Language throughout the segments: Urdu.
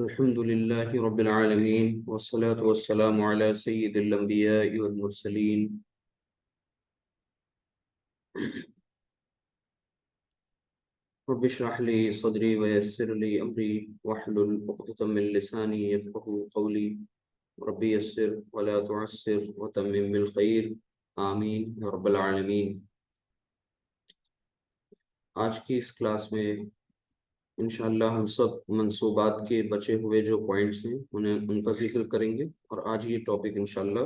الحمد لله رب العالمين والصلاة والسلام على سيد الأنبياء والمرسلين رب اشرح لي صدري ويسر لي أمري واحلل عقدة من لساني يفقهوا قولي ربي يسر ولا تعسر وتمم بالخير آمين يا رب العالمين۔ آج کی اس کلاس میں انشاءاللہ ہم سب منصوبات کے بچے ہوئے جو پوائنٹس ہیں ان کا ذکر کریں گے اور آج یہ ٹاپک انشاءاللہ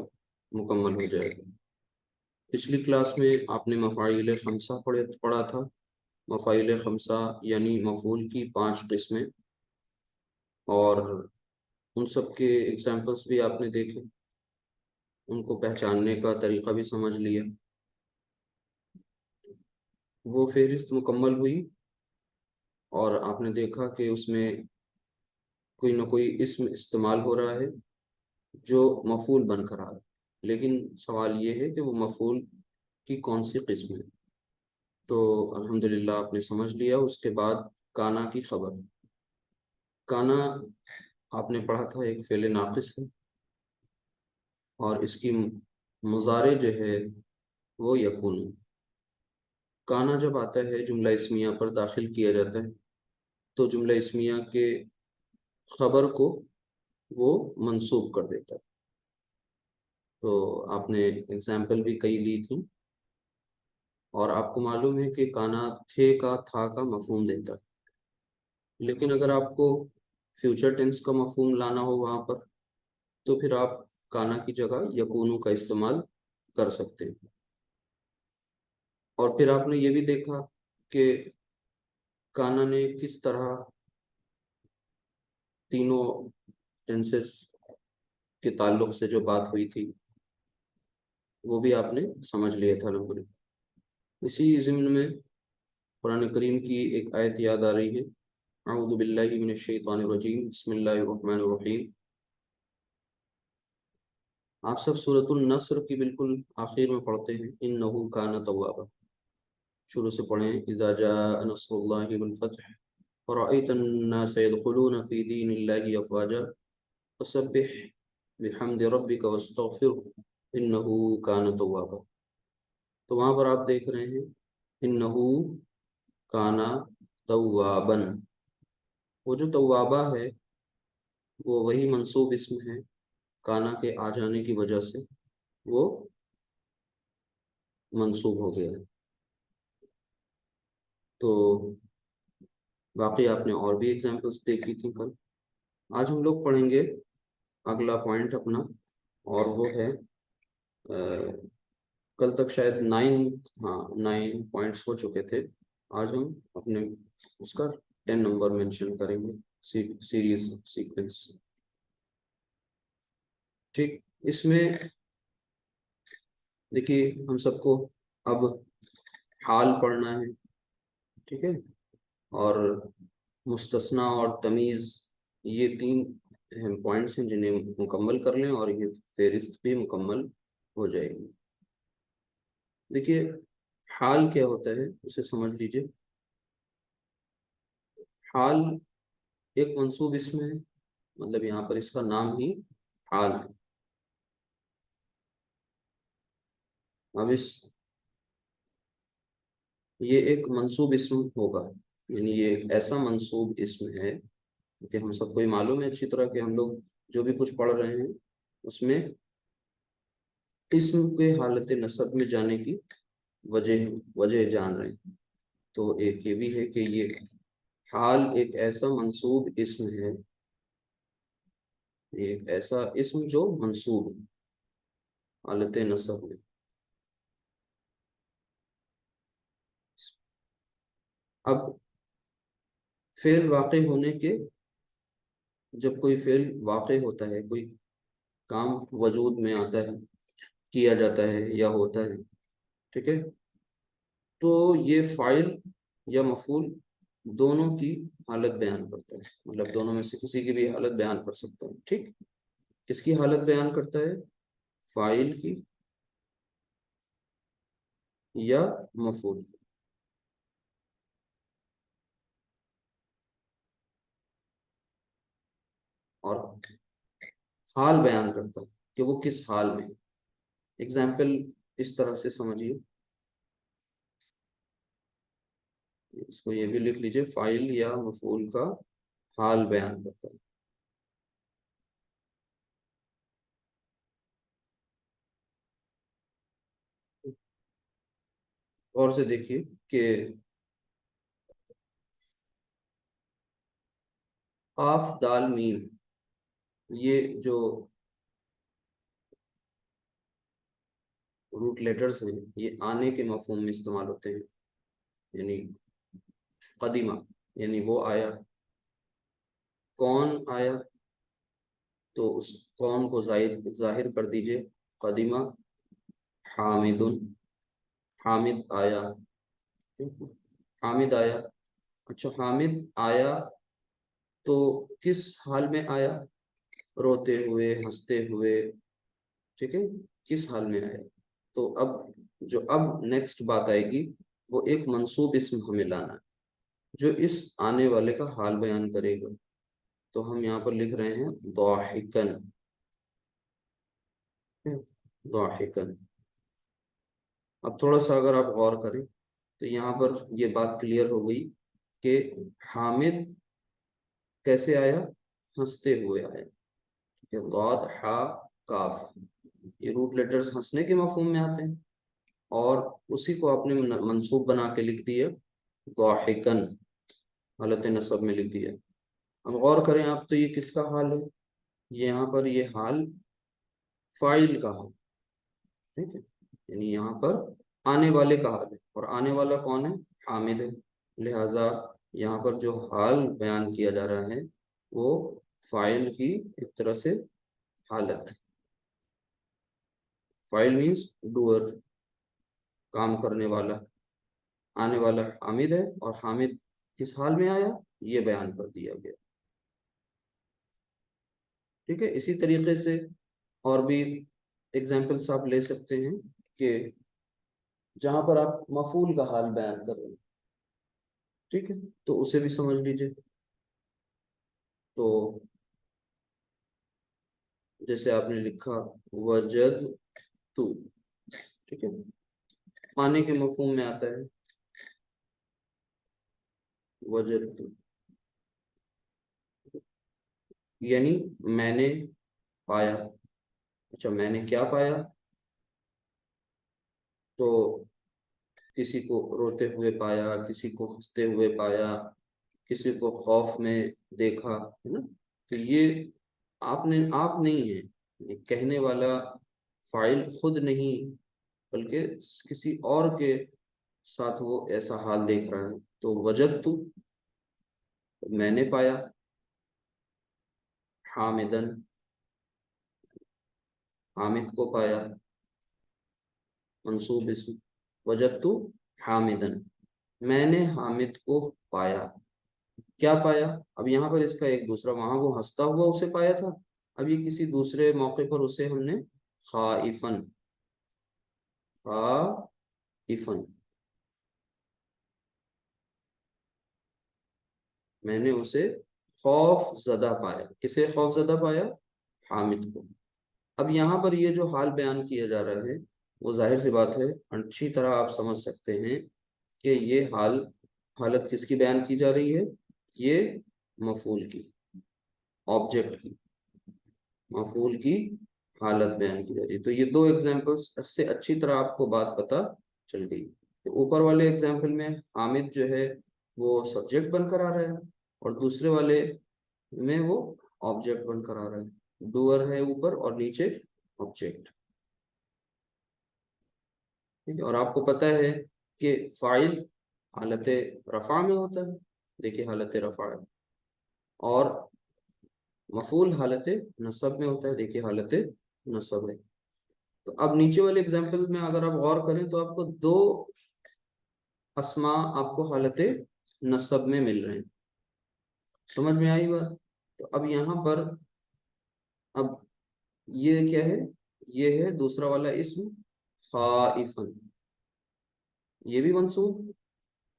مکمل ہو جائے گا۔ پچھلی کلاس میں آپ نے مفاعیل خمسہ پڑھا تھا۔ مفاعیل خمسہ یعنی مفعول کی 5 قسمیں، اور ان سب کے ایگزامپلس بھی آپ نے دیکھے، ان کو پہچاننے کا طریقہ بھی سمجھ لیا۔ وہ فہرست مکمل ہوئی اور آپ نے دیکھا کہ اس میں کوئی نہ کوئی اسم استعمال ہو رہا ہے جو مفعول بن کر آ رہا ہے، لیکن سوال یہ ہے کہ وہ مفعول کی کون سی قسم ہے۔ تو الحمدللہ آپ نے سمجھ لیا۔ اس کے بعد کانا کی خبر۔ کانا آپ نے پڑھا تھا ایک فعل ناقص ہے، اور اس کی مضارع جو ہے وہ یکون۔ کانا جب آتا ہے جملہ اسمیہ پر داخل کیا جاتا ہے تو جملہ اسمیہ کے خبر کو وہ منصوب کر دیتا ہے۔ تو آپ نے اگزامپل بھی کئی لی تھی، اور آپ کو معلوم ہے کہ کانا تھے کا تھا کا مفہوم دیتا ہے، لیکن اگر آپ کو فیوچر ٹینس کا مفہوم لانا ہو وہاں پر تو پھر آپ کانا کی جگہ یکونو کا استعمال کر سکتے ہیں۔ اور پھر آپ نے یہ بھی دیکھا کہ کانا نے کس طرح تینوں ٹینسز کے تعلق سے جو بات ہوئی تھی وہ بھی آپ نے سمجھ لیا تھا الحمدللہ۔ اسی ضمن میں قرآن کریم کی ایک آیت یاد آ رہی ہے، اعوذ باللہ من الشیطان الرجیم، بسم اللہ الرحمن الرحیم۔ آپ سب سورۃ النصر کی بالکل آخر میں پڑھتے ہیں انہ کان توابا۔ شروع سے پڑھیں، اذا جاء نصر اللہ والفتح ورأيت الناس يدخلون في دين الله أفواجا فسبح بحمد ربك واستغفره إنه كان توابا۔ تو وہاں پر آپ دیکھ رہے ہیں انہو کانا توابن۔ وہ جو توابہ ہے وہ وہی منصوب اسم ہے، کانا کے آ جانے کی وجہ سے وہ منصوب ہو گیا ہے۔ تو باقی آپ نے اور بھی ایگزامپلس دیکھی تھی کل۔ آج ہم لوگ پڑھیں گے اگلا پوائنٹ اپنا، اور وہ ہے کل تک شاید 9 پوائنٹس ہو چکے تھے، آج ہم اپنے اس کا 10 نمبر مینشن کریں گے، سیریز سیکوینس۔ ٹھیک، اس میں دیکھیے ہم سب کو اب حال پڑھنا ہے، ٹھیک ہے، اور مستثنی اور تمیز، یہ 3 اہم پوائنٹس ہیں جنہیں مکمل کر لیں اور یہ فہرست بھی مکمل ہو جائے گی۔ دیکھیے حال کیا ہوتا ہے اسے سمجھ لیجئے۔ حال ایک منصوب اسم ہے، مطلب یہاں پر اس کا نام ہی حال ہے۔ اب یہ ایک منصوب اسم ہوگا، یعنی یہ ایک ایسا منصوب اسم ہے کہ ہم سب کو یہ معلوم ہے اچھی طرح کہ ہم لوگ جو بھی کچھ پڑھ رہے ہیں اس میں اسم کے حالت نصب میں جانے کی وجہ جان رہے ہیں۔ تو ایک یہ بھی ہے کہ یہ حال ایک ایسا منصوب اسم ہے، ایک ایسا اسم جو منصوب ہے حالت نصب میں۔ اب فعل واقع ہونے کے، جب کوئی فعل واقع ہوتا ہے، کوئی کام وجود میں آتا ہے، کیا جاتا ہے یا ہوتا ہے، ٹھیک ہے، تو یہ فاعل یا مفعول دونوں کی حالت بیان کرتا ہے، مطلب دونوں میں سے کسی کی بھی حالت بیان کر سکتا ہے۔ ٹھیک، کس کی حالت بیان کرتا ہے؟ فاعل کی یا مفعول کی۔ اور حال بیان کرتا ہے کہ وہ کس حال میں ہے۔ اگزامپل اس طرح سے سمجھیے، اس کو یہ بھی لکھ لیجئے، فاعل یا مفعول کا حال بیان کرتا ہے۔ اور سے دیکھیے کہ قاف دال میم، یہ جو روٹ لیٹرز ہیں یہ آنے کے مفہوم میں استعمال ہوتے ہیں، یعنی قدیمہ یعنی وہ آیا، کون آیا تو اس کون کو ظاہر کر دیجئے، قدیمہ حامد، حامد آیا، حامد آیا۔ اچھا حامد آیا تو کس حال میں آیا؟ روتے ہوئے، ہنستے ہوئے، ٹھیک ہے، کس حال میں آیا؟ تو اب نیکسٹ بات آئے گی، وہ ایک منصوب اسم ہمیں لانا ہے جو اس آنے والے کا حال بیان کرے گا۔ تو ہم یہاں پر لکھ رہے ہیں ضاحکن، ضاحکن۔ اب تھوڑا سا اگر آپ غور کریں تو یہاں پر یہ بات کلیئر ہو گئی کہ حامد کیسے آیا؟ ہنستے ہوئے آیا، کہ ضاد حا کاف، یہ روٹ لیٹرز ہنسنے کے مفہوم میں آتے ہیں، اور اسی کو آپ نے منصوب بنا کے لکھ دیا ضاحکن، حالت نصب میں لکھ دیا۔ اب غور کریں آپ، تو یہ کس کا حال ہے؟ یہاں پر یہ حال فاعل کا حال، ٹھیک ہے، یعنی یہاں پر آنے والے کا حال ہے، اور آنے والا کون ہے؟ حامد ہے، لہٰذا یہاں پر جو حال بیان کیا جا رہا ہے وہ فاعل کی ایک طرح سے حالت، فاعل مینس ڈوئر، کام کرنے والا، آنے والا حامد ہے، اور حامد کس حال میں آیا یہ بیان کر دیا گیا، ٹھیک ہے۔ اسی طریقے سے اور بھی ایگزامپلس آپ لے سکتے ہیں کہ جہاں پر آپ مفعول کا حال بیان کر رہے ہیں، ٹھیک ہے، تو اسے بھی سمجھ لیجئے۔ تو جیسے آپ نے لکھا وجد تو، ٹھیک ہے، پانے کے مفہوم میں آتا ہے وجد تو، یعنی میں نے پایا۔ اچھا میں نے کیا پایا؟ تو کسی کو روتے ہوئے پایا، کسی کو ہنستے ہوئے پایا، کسی کو خوف میں دیکھا، ہے نا؟ تو یہ آپ نہیں ہیں، یہ کہنے والا فاعل خود نہیں بلکہ کسی اور کے ساتھ وہ ایسا حال دیکھ رہا ہے۔ تو وجد تو، میں نے پایا، حامدن، حامد کو پایا، منصوب اسم، وجد تو حامدن، میں نے حامد کو پایا۔ کیا پایا؟ اب یہاں پر اس کا ایک دوسرا، وہاں وہ ہنستا ہوا اسے پایا تھا، اب یہ کسی دوسرے موقع پر اسے ہم نے خائفن، خائفن، میں نے اسے خوف زدہ پایا۔ کسے خوف زدہ پایا؟ حامد کو۔ اب یہاں پر یہ جو حال بیان کیا جا رہا ہے وہ ظاہر سی بات ہے اچھی طرح آپ سمجھ سکتے ہیں کہ یہ حالت کس کی بیان کی جا رہی ہے؟ یہ مفعول کی، آبجیکٹ کی، مفعول کی حالت بیان کی جا رہی ہے۔ تو یہ دو ایگزامپلس اس سے اچھی طرح آپ کو بات پتہ چل گئی۔ تو اوپر والے ایگزامپل میں حامد جو ہے وہ سبجیکٹ بن کر آ رہا ہے، اور دوسرے والے میں وہ آبجیکٹ بن کر آ رہا ہے، ڈوئر ہے اوپر اور نیچے آبجیکٹ، ٹھیک ہے۔ اور آپ کو پتہ ہے کہ فاعل حالت رفع میں ہوتا ہے، دیکھیے حالت رفع ہے، اور مفعول حالت نصب میں ہوتا ہے، دیکھیے حالت نصب ہے۔ تو اب نیچے والے ایگزامپل میں اگر آپ غور کریں تو آپ کو دو اسماء آپ کو حالت نصب میں مل رہے ہیں، سمجھ میں آئی بات؟ تو اب یہاں پر اب یہ کیا ہے؟ یہ ہے دوسرا والا اسم خائفن، یہ بھی منصوب،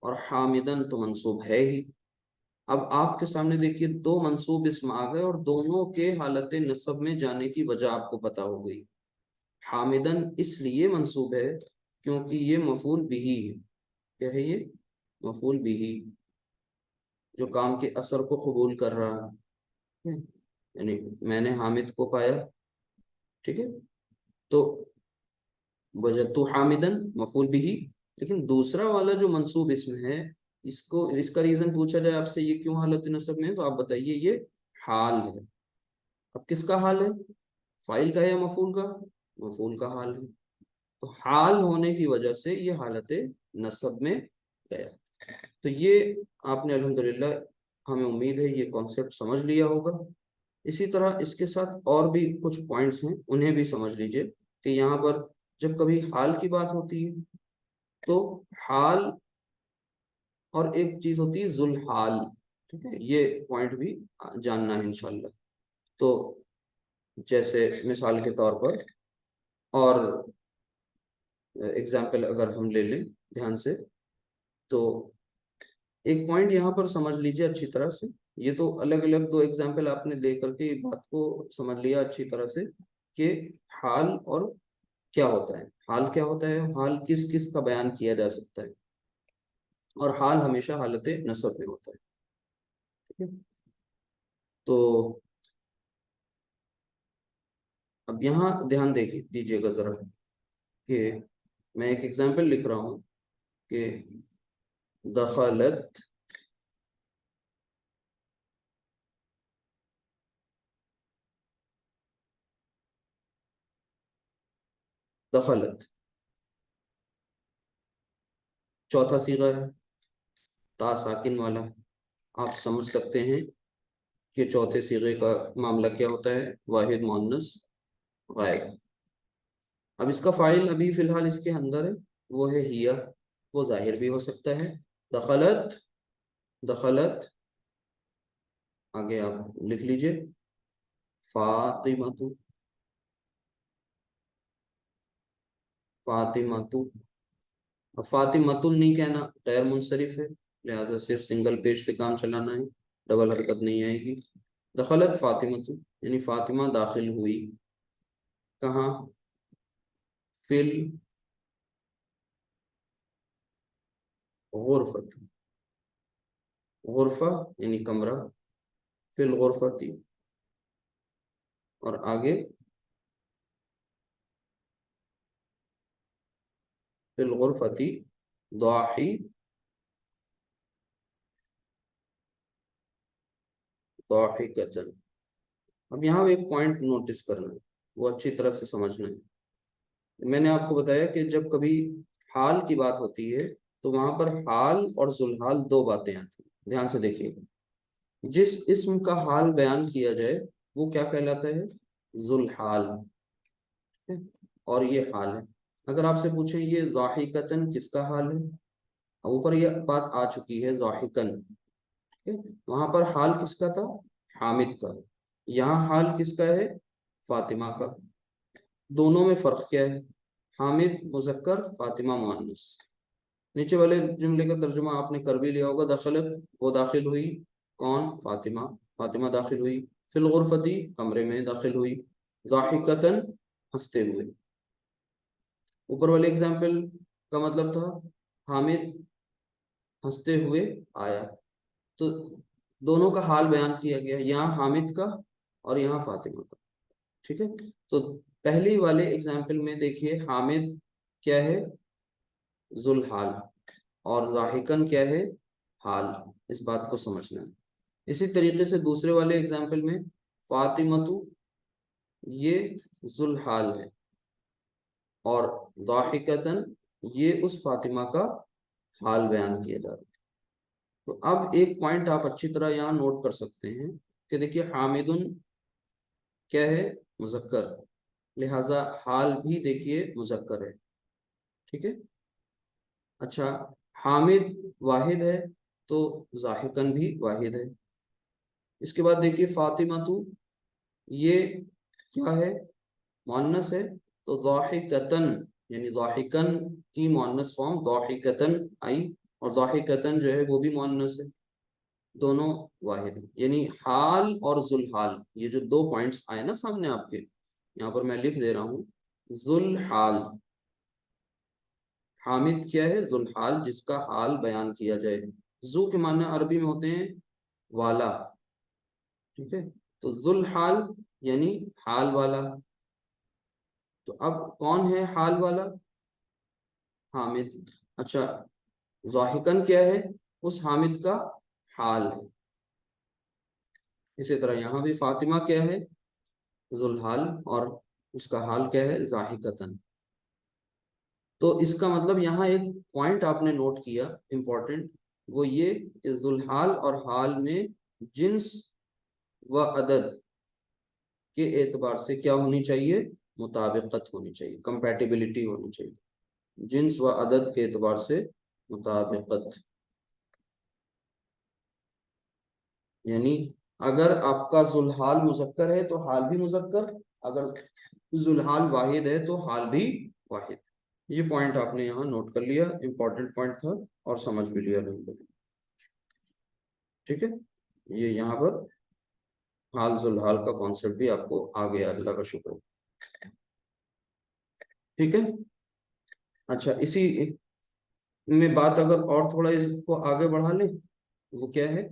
اور حامدن تو منصوب ہے ہی، اب آپ کے سامنے دیکھیے دو منصوب اسم آ گئے اور دونوں کے حالت نصب میں جانے کی وجہ آپ کو پتا ہو گئی. حامدن اس لیے منصوب ہے کیونکہ یہ مفعول بہی ہے. کیا ہے یہ؟ مفعول بہی، جو کام کے اثر کو قبول کر رہا ہے. یعنی میں نے حامد کو پایا، ٹھیک ہے، تو وجدت حامدن مفعول بہی. لیکن دوسرا والا جو منصوب اسم ہے، اس کا ریزن پوچھا جائے آپ سے یہ کیوں حالت نصب میں ہے، تو آپ بتائیے یہ حال ہے. اب کس کا حال ہے؟ فاعل کا ہے یا مفعول کا؟ مفعول کا حال ہے. تو حال ہونے کی وجہ سے یہ حالت نصب میں گیا. تو یہ آپ نے الحمدللہ، ہمیں امید ہے یہ کانسیپٹ سمجھ لیا ہوگا. اسی طرح اس کے ساتھ اور بھی کچھ پوائنٹس ہیں، انہیں بھی سمجھ لیجئے کہ یہاں پر جب کبھی حال کی بات ہوتی ہے تو حال اور ایک چیز ہوتی ہے ذوالحال. ٹھیک ہے، یہ پوائنٹ بھی جاننا ہے انشاءاللہ. تو جیسے مثال کے طور پر، اور ایگزامپل اگر ہم لے لیں دھیان سے، تو ایک پوائنٹ یہاں پر سمجھ لیجئے اچھی طرح سے. یہ تو الگ الگ دو ایگزامپل آپ نے لے کر کے بات کو سمجھ لیا اچھی طرح سے کہ حال اور کیا ہوتا ہے. حال کیا ہوتا ہے، حال کس کس کا بیان کیا جا سکتا ہے، اور حال ہمیشہ حالت نصب میں ہوتا ہے. ٹھیک ہے، تو اب یہاں دھیان دیجیے گا ذرا کہ میں ایک ایگزامپل لکھ رہا ہوں کہ دخلت دخلت چوتھا صیغہ ہے تا ساکن والا. آپ سمجھ سکتے ہیں کہ چوتھے صیغے کا معاملہ کیا ہوتا ہے، واحد مؤنث غائب. اب اس کا فاعل ابھی فی الحال اس کے اندر ہے، وہ ہے ہیا. وہ ظاہر بھی ہو سکتا ہے. دخلت، دخلت آگے آپ لکھ لیجئے فاطمۃ، فاطمۃ. اب فاطمۃ نہیں کہنا، غیر منصرف ہے، لہٰذا صرف سنگل پیج سے کام چلانا ہے، ڈبل حرکت نہیں آئے گی. دخلت فاطمۃ یعنی فاطمہ داخل ہوئی. کہاں؟ فل غرفت، غرفہ یعنی کمرہ، فی الغرفتی، اور آگے فی الغرفتی ضاحی، ضاحکۃ. اب یہاں ایک پوائنٹ نوٹس کرنا ہے، وہ اچھی طرح سے سمجھنا ہے. میں نے آپ کو بتایا کہ جب کبھی حال کی بات ہوتی ہے تو وہاں پر حال اور ذوالحال دو باتیں آتی ہیں. دھیان سے دیکھیے گا، جس اسم کا حال بیان کیا جائے وہ کیا کہلاتا ہے؟ ذوالحال. اور یہ حال ہے. اگر آپ سے پوچھیں یہ ضاحکتن کس کا حال ہے، اوپر یہ بات آ چکی ہے ضاحکن، وہاں پر حال کس کا تھا؟ حامد کا. یہاں حال کس کا ہے؟ فاطمہ کا. دونوں میں فرق کیا ہے؟ حامد مذکر، فاطمہ مؤنث. نیچے والے جملے کا ترجمہ آپ نے کر بھی لیا ہوگا. دخلت وہ داخل ہوئی، کون؟ فاطمہ. فاطمہ داخل ہوئی. فی الغرفتی کمرے میں داخل ہوئی. ضاحکتن ہنستے ہوئے. اوپر والے اگزامپل کا مطلب تھا حامد ہنستے ہوئے آیا، تو دونوں کا حال بیان کیا گیا، یہاں حامد کا اور یہاں فاطمہ کا. ٹھیک ہے، تو پہلی والے اگزامپل میں دیکھیے حامد کیا ہے؟ ذوالحال، اور ضاحکن کیا ہے؟ حال. اس بات کو سمجھنا ہے. اسی طریقے سے دوسرے والے اگزامپل میں فاطمۃ یہ ذوالحال ہے، اور ضاحکتن یہ اس فاطمہ کا حال بیان کیا جا رہا ہے. تو اب ایک پوائنٹ آپ اچھی طرح یہاں نوٹ کر سکتے ہیں کہ دیکھیے حامدن کیا ہے؟ مذکر، لہذا حال بھی دیکھیے مذکر ہے. ٹھیک ہے، اچھا حامد واحد ہے تو ضاحکن بھی واحد ہے. اس کے بعد دیکھیے فاطمہ تو یہ کیا ہے؟ مؤنث ہے، تو ضاحکتن یعنی ضاحکن کی مؤنث فارم ضاحکتن آئی، اور ضاحکتن جو ہے وہ بھی مؤنث ہے. دونوں واحد ہیں، یعنی حال اور ذوالحال یہ جو دو پوائنٹس آئے نا سامنے آپ کے، یہاں پر میں لکھ دے رہا ہوں ذوالحال، حامد کیا ہے؟ ذوالحال، جس کا حال بیان کیا جائے۔ ذو کے معنی عربی میں ہوتے ہیں والا، ٹھیک ہے، تو ذوالحال یعنی حال والا۔ تو اب کون ہے حال والا؟ حامد۔ اچھا، ضاحکن کیا ہے؟ اس حامد کا حال ہے۔ اسی طرح یہاں بھی فاطمہ کیا ہے؟ ذوالحال، اور اس کا حال کیا ہے؟ ضاحکتن۔ تو اس کا مطلب یہاں ایک پوائنٹ آپ نے نوٹ کیا امپورٹنٹ، وہ یہ کہ ذوالحال اور حال میں جنس و عدد کے اعتبار سے کیا ہونی چاہیے؟ مطابقت ہونی چاہیے، کمپیٹیبلٹی ہونی چاہیے، جنس و عدد کے اعتبار سے مطابقت۔ یعنی اگر آپ کا ذوالحال مذکر ہے تو حال بھی مذکر، اگر ذوالحال واحد ہے تو حال بھی واحد۔ یہ پوائنٹ آپ نے یہاں نوٹ کر لیا، امپورٹنٹ پوائنٹ تھا اور سمجھ بھی لیا الحمدللہ، ٹھیک ہے۔ یہ یہاں پر حال ذوالحال کا کانسیپٹ بھی آپ کو آ گیا، اللہ کا شکر، ٹھیک ہے۔ اچھا، اسی میں بات اگر اور تھوڑا اس کو آگے بڑھا لیں، وہ کیا ہے؟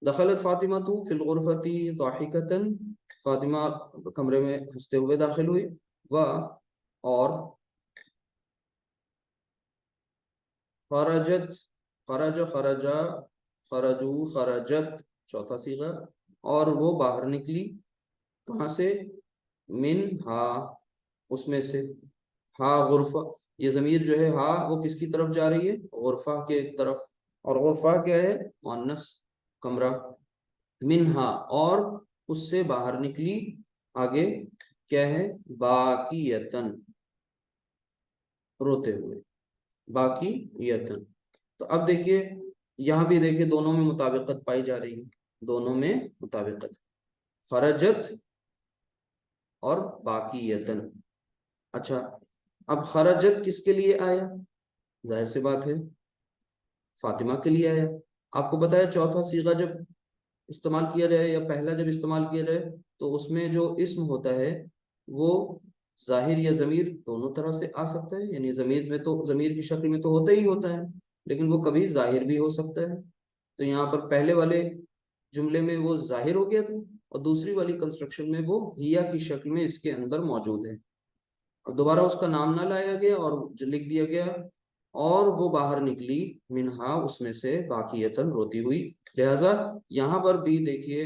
دخلت فاطمہ فی الغرفۃ ضاحکۃ، فاطمہ کمرے میں ہنستے ہوئے داخل ہوئی، اور خرجت، خرجا، خرجت چوتھا صیغہ، اور وہ باہر نکلی، کہاں سے؟ من ہا، اس میں سے، ہا غرفہ، یہ ضمیر جو ہے ہا وہ کس کی طرف جا رہی ہے؟ غرفہ کے طرف، اور غرفہ کیا ہے؟ مؤنث، کمرہ، منہا، اور اس سے باہر نکلی، آگے کیا ہے؟ باقیتن، روتے ہوئے، باقی یتن۔ تو اب دیکھیے یہاں بھی دیکھیے دونوں میں مطابقت پائی جا رہی ہے، دونوں میں مطابقت، خرجت اور باقی یتن۔ اچھا، اب خرجت کس کے لیے آیا؟ ظاہر سی بات ہے فاطمہ کے لیے آیا۔ آپ کو بتایا چوتھا صیغہ جب استعمال کیا جائے یا پہلا جب استعمال کیا جائے تو اس میں جو اسم ہوتا ہے وہ ظاہر یا ضمیر دونوں طرح سے آ سکتا ہے، یعنی ضمیر میں تو ضمیر کی شکل میں تو ہوتا ہی ہوتا ہے، لیکن وہ کبھی ظاہر بھی ہو سکتا ہے۔ تو یہاں پر پہلے والے جملے میں وہ ظاہر ہو گیا تھا، اور دوسری والی کنسٹرکشن میں وہ ہیا کی شکل میں اس کے اندر موجود ہے، اور دوبارہ اس کا نام نہ لایا گیا اور لکھ دیا گیا، اور وہ باہر نکلی منہا، اس میں سے، باقیتن، روتی ہوئی۔ لہذا یہاں پر بھی دیکھیے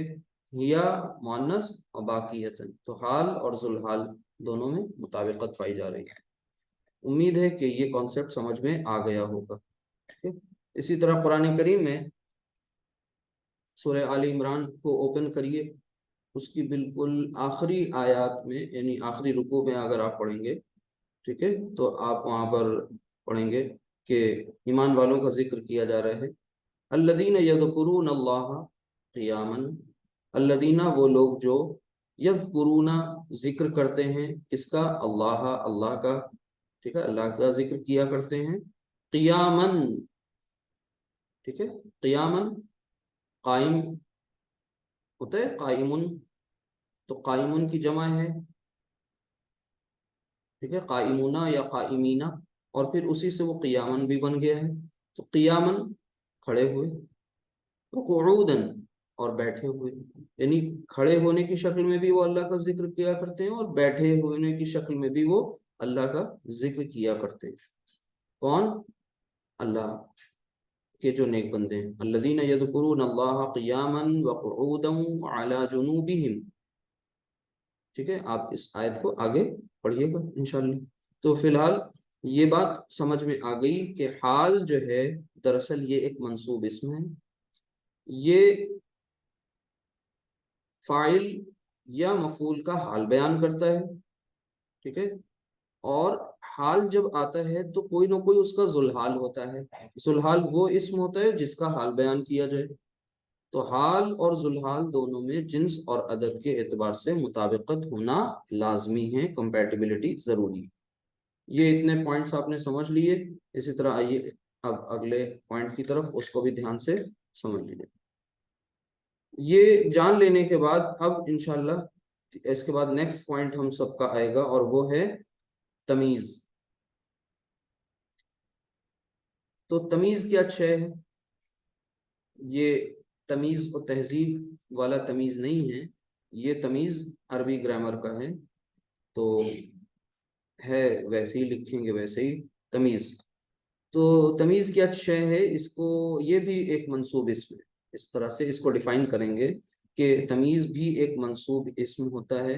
ہیا مؤنث اور باقیتن، تو حال اور ذوالحال دونوں میں مطابقت پائی جا رہی ہے۔ امید ہے کہ یہ کانسیپٹ سمجھ میں آ گیا ہوگا، ٹھیک ہے۔ اسی طرح قرآن کریم میں سورہ آل عمران کو اوپن کریے، اس کی بالکل آخری آیات میں، یعنی آخری رکوع میں اگر آپ پڑھیں گے، ٹھیک ہے، تو آپ وہاں پر پڑھیں گے کہ ایمان والوں کا ذکر کیا جا رہا ہے، الذین یذکرون اللہ قیاما، الذین وہ لوگ جو یذکرون ذکر کرتے ہیں، کس کا؟ اللہ، اللہ کا، ٹھیک ہے، اللہ کا ذکر کیا کرتے ہیں، قیاما، ٹھیک ہے، قیاما قائم ہوتا ہے، قائمن، تو قائمن کی جمع ہے، ٹھیک ہے، قائمون یا قائمین، اور پھر اسی سے وہ قیامن بھی بن گیا ہے، تو قیامن کھڑے ہوئے، قعودن اور بیٹھے ہوئے، یعنی کھڑے ہونے کی شکل میں بھی وہ اللہ کا ذکر کیا کرتے ہیں، اور بیٹھے ہونے کی شکل میں بھی وہ اللہ کا ذکر کیا کرتے ہیں۔ کون؟ اللہ کے جو نیک بندے ہیں، الذین یذکرون اللہ قیاما وقعودا وعلی جنوبہم، ٹھیک ہے، آپ اس آیت کو آگے پڑھیے گا انشاءاللہ۔ تو فی الحال یہ بات سمجھ میں آ گئی کہ حال جو ہے دراصل یہ ایک منصوب اسم ہے، یہ فاعل یا مفعول کا حال بیان کرتا ہے، ٹھیک ہے، اور حال جب آتا ہے تو کوئی نہ کوئی اس کا ذوالحال ہوتا ہے، ذوالحال وہ اسم ہوتا ہے جس کا حال بیان کیا جائے، تو حال اور ذوالحال دونوں میں جنس اور عدد کے اعتبار سے مطابقت ہونا لازمی ہے، کمپیٹیبلٹی ضروری ہے۔ یہ اتنے پوائنٹس آپ نے سمجھ لیے، اسی طرح آئیے اب اگلے پوائنٹ کی طرف، اس کو بھی دھیان سے سمجھ لیجیے۔ یہ جان لینے کے بعد اب انشاءاللہ اس کے بعد نیکسٹ پوائنٹ ہم سب کا آئے گا، اور وہ ہے تمیز۔ تو تمیز کیا شے ہے؟ یہ تمیز و تہذیب والا تمیز نہیں ہے، یہ تمیز عربی گرامر کا ہے، تو ہے ویسے ہی لکھیں گے ویسے ہی تمیز۔ تو تمیز کیا شے ہے، اس کو یہ بھی ایک منصوب اسم ہے، اس طرح سے اس کو ڈیفائن کریں گے کہ تمیز بھی ایک منصوب اسم ہوتا ہے،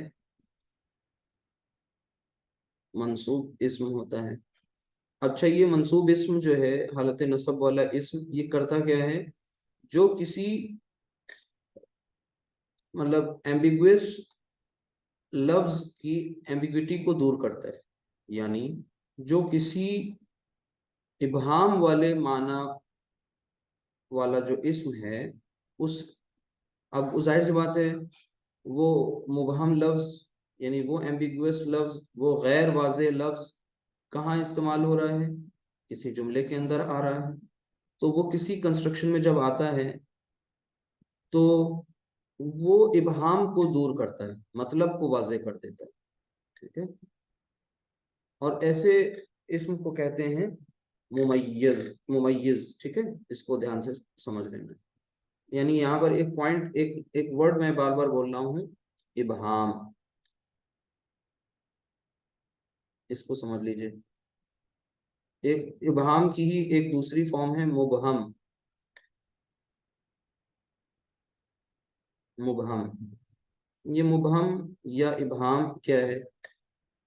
منصوب اسم ہوتا ہے۔ اچھا، یہ منصوب اسم جو ہے حالت نصب والا اسم، یہ کرتا کیا ہے؟ جو کسی مطلب ایمبیگوس لفظ کی ایمبیگوٹی کو دور کرتا ہے، یعنی جو کسی ابہام والے معنی والا جو اسم ہے، اس اب ظاہر سی بات ہے وہ مبہم لفظ، یعنی وہ ایمبیگوس لفظ، وہ غیر واضح لفظ کہاں استعمال ہو رہا ہے؟ کسی جملے کے اندر آ رہا ہے، تو وہ کسی کنسٹرکشن میں جب آتا ہے تو وہ ابہام کو دور کرتا ہے، مطلب کو واضح کر دیتا ہے، ٹھیک ہے؟ اور ایسے اسم کو کہتے ہیں ممیز، ممیز، ٹھیک ہے؟ اس کو دھیان سے سمجھ لینا۔ یعنی یہاں پر ایک پوائنٹ، ایک ورڈ میں بار بار بول رہا ہوں، ابہام، اس کو سمجھ لیجئے۔ ایک ابہام کی ہی ایک دوسری فارم ہے مبہم، مبہم۔ یہ مبہم یا ابہام کیا ہے؟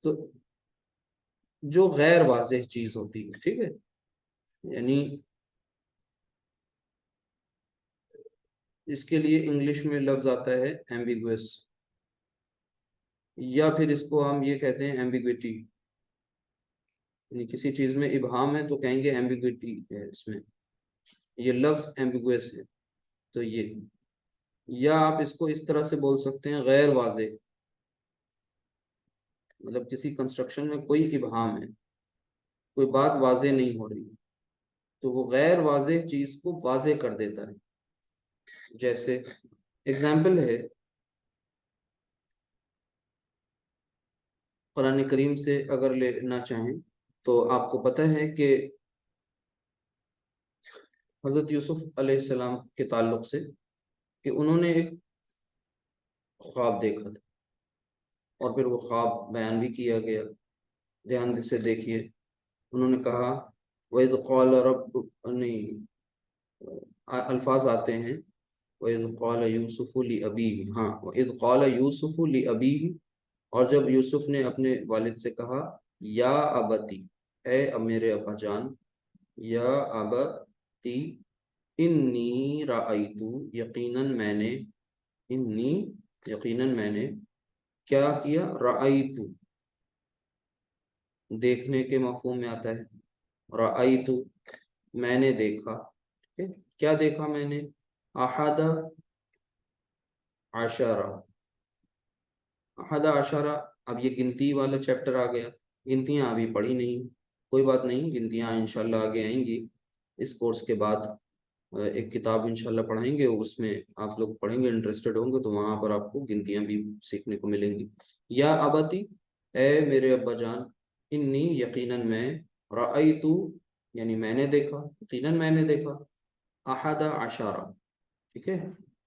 تو جو غیر واضح چیز ہوتی ہے، ٹھیک ہے؟ یعنی اس کے لیے انگلش میں لفظ آتا ہے ایمبیگوس، یا پھر اس کو ہم یہ کہتے ہیں ایمبیگوٹی، یعنی کسی چیز میں ابہام ہے تو کہیں گے ایمبیگوٹی ہے اس میں، یہ لفظ ایمبیگوس ہے۔ تو یہ، یا آپ اس کو اس طرح سے بول سکتے ہیں غیر واضح، مطلب کسی کنسٹرکشن میں کوئی ابہام ہے، کوئی بات واضح نہیں ہو رہی، تو وہ غیر واضح چیز کو واضح کر دیتا ہے۔ جیسے اگزامپل ہے، قرآن کریم سے اگر لینا چاہیں تو آپ کو پتہ ہے کہ حضرت یوسف علیہ السلام کے تعلق سے کہ انہوں نے ایک خواب دیکھا تھا، اور پھر وہ خواب بیان بھی کیا گیا، دھیان سے دیکھیے۔ انہوں نے کہا وَإِذْ قَالَ رَبُّ، نہیں، الفاظ آتے ہیں وَإِذْ قَالَ يُوسُفُ لِأَبِيهِ، ہاں، وَإِذْ قَالَ يُوسُفُ لِأَبِيهِ، اور جب یوسف نے اپنے والد سے کہا یا ابتی، اے میرے ابا جان، یا ابتی انی رأیتو، یقیناً میں نے، انی، یقیناً میں نے کیا کیا؟ رأیتو، دیکھنے کے مفہوم میں آتا ہے، رأیتو، میں نے دیکھا، ٹھیک ہے؟ کیا دیکھا میں نے؟ احد عشرہ، احد عشرہ، اب یہ گنتی والا چیپٹر آ گیا، گنتیاں ابھی پڑھی نہیں، کوئی بات نہیں، گنتیاں انشاءاللہ آگے آئیں گی اس کورس کے بعد۔ ایک کتاب انشاءاللہ پڑھیں گے، اس میں آپ لوگ پڑھیں گے، انٹرسٹڈ ہوں گے تو وہاں پر آپ کو گنتیاں بھی سیکھنے کو ملیں گی۔ یا ابتی، اے میرے ابا جان، انی، یقیناً میں، رأیتو، یعنی میں نے دیکھا، یقیناً میں نے دیکھا، احد عشرہ، ٹھیک ہے؟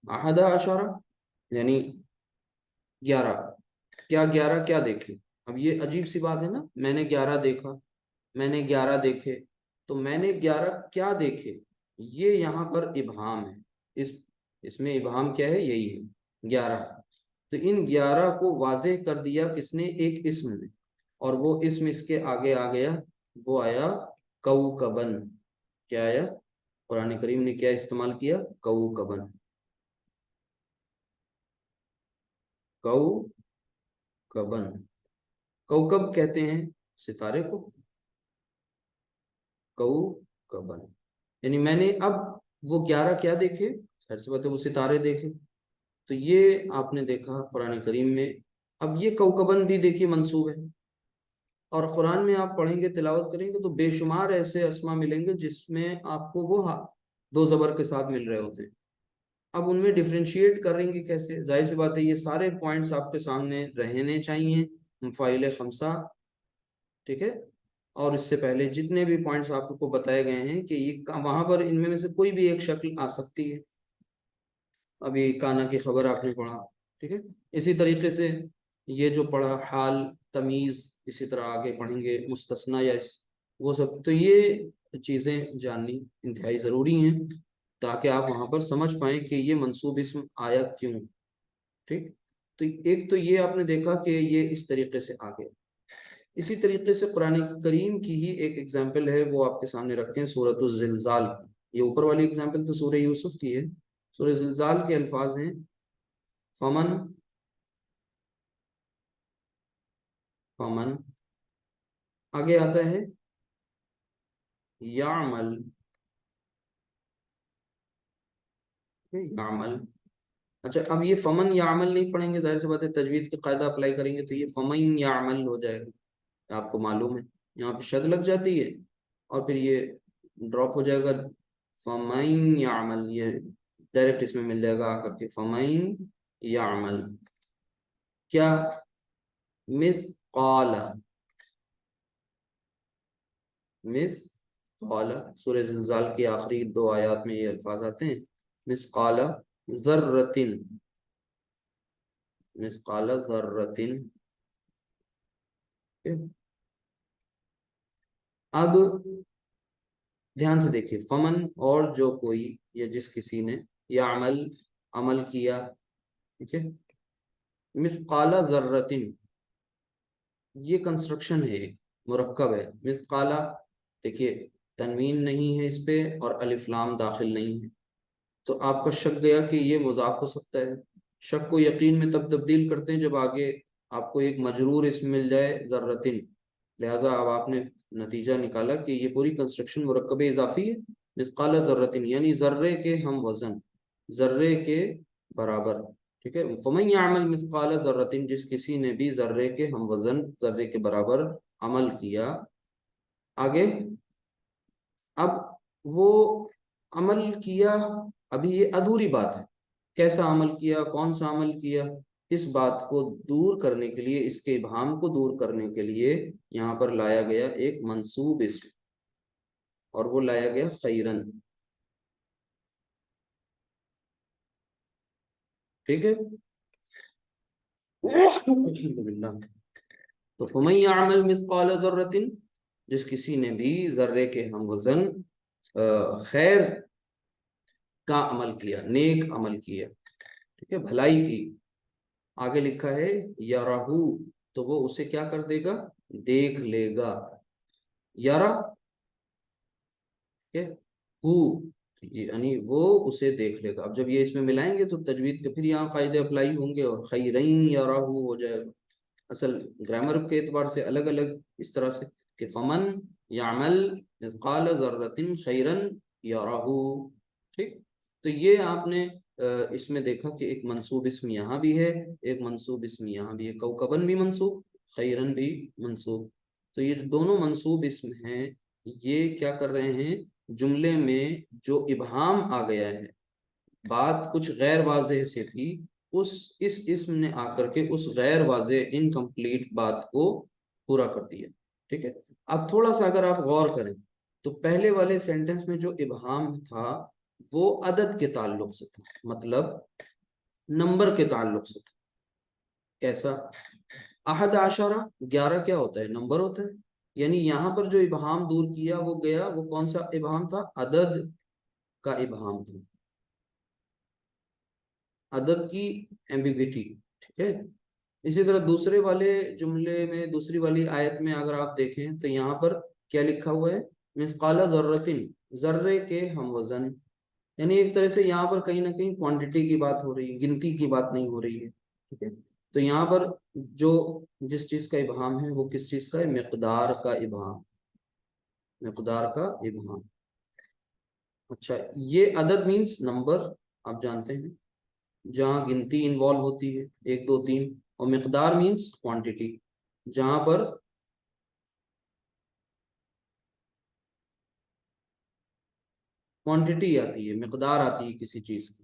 احد عشرہ یعنی 11، کیا 11 کیا دیکھے؟ اب یہ عجیب سی بات ہے نا، میں نے 11 دیکھا، میں نے 11 دیکھے، تو میں نے 11 کیا دیکھے؟ یہ یہاں پر ابہام ہے، اس میں ابہام کیا ہے؟ یہی ہے 11۔ تو ان 11 کو واضح کر دیا کس نے؟ ایک اسم نے، اور وہ اسم اس کے آگے آ گیا، وہ آیا کوکبن۔ کیا آیا؟ قرآن کریم نے کیا استعمال کیا؟ کوکبن، کوکبن، کوکب کہتے ہیں ستارے کو، کوکبن، یعنی میں نے اب وہ 11 کیا دیکھے؟ سر سے بات ہے وہ ستارے دیکھے۔ تو یہ آپ نے دیکھا قرآن کریم میں۔ اب یہ کوکبن بھی دیکھیے منصوب ہے، اور قرآن میں آپ پڑھیں گے، تلاوت کریں گے تو بے شمار ایسے اسما ملیں گے جس میں آپ کو وہ دو زبر کے ساتھ مل رہے ہوتے ہیں، اب ان میں ڈفرینشیٹ کریں گے کیسے؟ ظاہر سی بات ہے یہ سارے پوائنٹس آپ کے سامنے رہنے چاہیے، مفاعل خمسہ، ٹھیک ہے؟ اور اس سے پہلے جتنے بھی پوائنٹس آپ کو بتائے گئے ہیں کہ یہ وہاں پر ان میں سے کوئی بھی ایک شکل آ سکتی ہے۔ ابھی کانا کی خبر آپ نے پڑھا، ٹھیک ہے؟ اسی طریقے سے یہ جو پڑھا حال، تمیز، اسی طرح آگے پڑھیں گے مستثنی یا وہ سب، تو یہ چیزیں جاننی انتہائی ضروری ہیں تاکہ آپ وہاں پر سمجھ پائیں کہ یہ منصوب اسم آیا کیوں، ٹھیک؟ تو ایک تو یہ آپ نے دیکھا کہ یہ اس طریقے سے آگے، اسی طریقے سے قرآن کریم کی ہی ایک ایگزامپل ہے، وہ آپ کے سامنے رکھتے ہیں سورۃ الزلزال کی۔ یہ اوپر والی ایگزامپل تو سورہ یوسف کی ہے، سورہ زلزال کے الفاظ ہیں فمن، فمن آگے آتا ہے یعمل، یعمل۔ اچھا اب یہ فمن یعمل نہیں پڑھیں گے، ظاہر سی بات ہے تجوید کے قاعدہ اپلائی کریں گے تو یہ فمن یعمل ہو جائے گا، آپ کو معلوم ہے یہاں پہ شد لگ جاتی ہے اور پھر یہ ڈراپ ہو جائے گا، فمن یعمل، یہ ڈائریکٹ اس میں مل جائے گا آ کر کے فمن یعمل کیا، مثقال، مثقال، سورہ زلزال کی آخری دو آیات میں یہ الفاظ آتے ہیں، مثقال ذرۃ، مثقال ذرۃ۔ اب دھیان سے دیکھیے، فمن اور جو کوئی یا جس کسی نے، یعمل عمل کیا، ٹھیک ہے؟ مثقال ذرۃ، یہ کنسٹرکشن ہے، ایک مرکب ہے، مثقالہ، دیکھیے تنوین نہیں ہے اس پہ اور الف لام داخل نہیں ہے، تو آپ کا شک گیا کہ یہ مضاف ہو سکتا ہے۔ شک کو یقین میں تب تبدیل کرتے ہیں جب آگے آپ کو ایک مجرور اسم مل جائے ذرتن، لہٰذا اب آپ نے نتیجہ نکالا کہ یہ پوری کنسٹرکشن مرکب اضافی ہے، مثقال ذرتن یعنی ذرے کے ہم وزن، ذرے کے برابر، ٹھیک ہے؟ فمن یعمل مثقال ذرۃ، جس کسی نے بھی ذرے کے ہم وزن، ذرے کے برابر عمل کیا۔ آگے اب وہ عمل کیا، ابھی یہ ادھوری بات ہے، کیسا عمل کیا، کون سا عمل کیا، اس بات کو دور کرنے کے لیے، اس کے ابہام کو دور کرنے کے لیے یہاں پر لایا گیا ایک منصوب اسم، اور وہ لایا گیا خیرن، ٹھیک ہے؟ الحمدللہ۔ تو فمن یعمل مثقال ذرۃ، جس کسی نے بھی ذرے کے ہم وزن خیر کا عمل کیا، نیک عمل کیا، ٹھیک ہے، بھلائی کی، آگے لکھا ہے یرہو، تو وہ اسے کیا کر دے گا، دیکھ لے گا، یرا، ہو یعنی وہ اسے دیکھ لے گا۔ اب جب یہ اس میں ملائیں گے تو تجوید کے پھر یہاں قاعدے اپلائی ہوں گے اور خیرین یرہو ہو جائے گا، اصل گرامر کے اعتبار سے الگ الگ اس طرح سے کہ فمن یعمل مثقال ذرۃ خیرا یرہ، ٹھیک؟ تو یہ آپ نے اس میں دیکھا کہ ایک منصوب اسم یہاں بھی ہے، ایک منصوب اسم یہاں بھی ہے، کوکبن بھی منصوب، خیرن بھی منصوب، تو یہ دونوں منصوب اسم ہیں، یہ کیا کر رہے ہیں، جملے میں جو ابہام آ گیا ہے، بات کچھ غیر واضح سے تھی، اس اسم نے آ کر کے اس غیر واضح انکمپلیٹ بات کو پورا کر دیا، ٹھیک ہے؟ اب تھوڑا سا اگر آپ غور کریں تو پہلے والے سینٹنس میں جو ابہام تھا وہ عدد کے تعلق سے تھا، مطلب نمبر کے تعلق سے تھا، کیسا؟ احد عشرہ، 11 کیا ہوتا ہے، نمبر ہوتا ہے، یعنی یہاں پر جو ابہام دور کیا وہ گیا، وہ کون سا ابہام تھا، عدد کا ابہام تھا، عدد کی ایمبیگوٹی، ٹھیک ہے؟ اسی طرح دوسرے والے جملے میں، دوسری والی آیت میں اگر آپ دیکھیں تو یہاں پر کیا لکھا ہوا ہے، مثقال ذرۃ، ذرے کے ہم وزن، یعنی ایک طرح سے یہاں پر کہیں نہ کہیں کوانٹٹی کی بات ہو رہی ہے، گنتی کی بات نہیں ہو رہی ہے، ٹھیک ہے؟ تو یہاں پر جو جس چیز کا ابہام ہے وہ کس چیز کا ہے، مقدار کا ابہام، مقدار کا ابہام۔ اچھا یہ عدد مینس نمبر، آپ جانتے ہیں جہاں گنتی انوالو ہوتی ہے 1 2 3، اور مقدار مینس کوانٹٹی، جہاں پر کوانٹٹی آتی ہے، مقدار آتی ہے کسی چیز کی،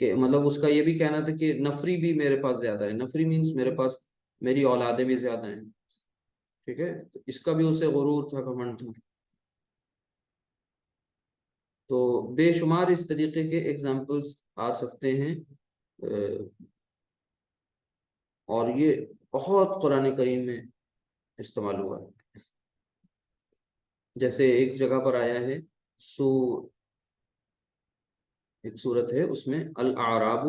کہ مطلب اس کا یہ بھی کہنا تھا کہ نفری بھی میرے پاس زیادہ ہے، نفری مینس میرے پاس میری اولادیں بھی زیادہ ہیں، ٹھیک ہے، تو اس کا بھی اسے غرور تھا، گھمنڈ تھا. تو بے شمار اس طریقے کے ایگزامپلس آ سکتے ہیں، اور یہ بہت قرآن کریم میں استعمال ہوا ہے. جیسے ایک جگہ پر آیا ہے، سو ایک صورت ہے اس میں الاعراب،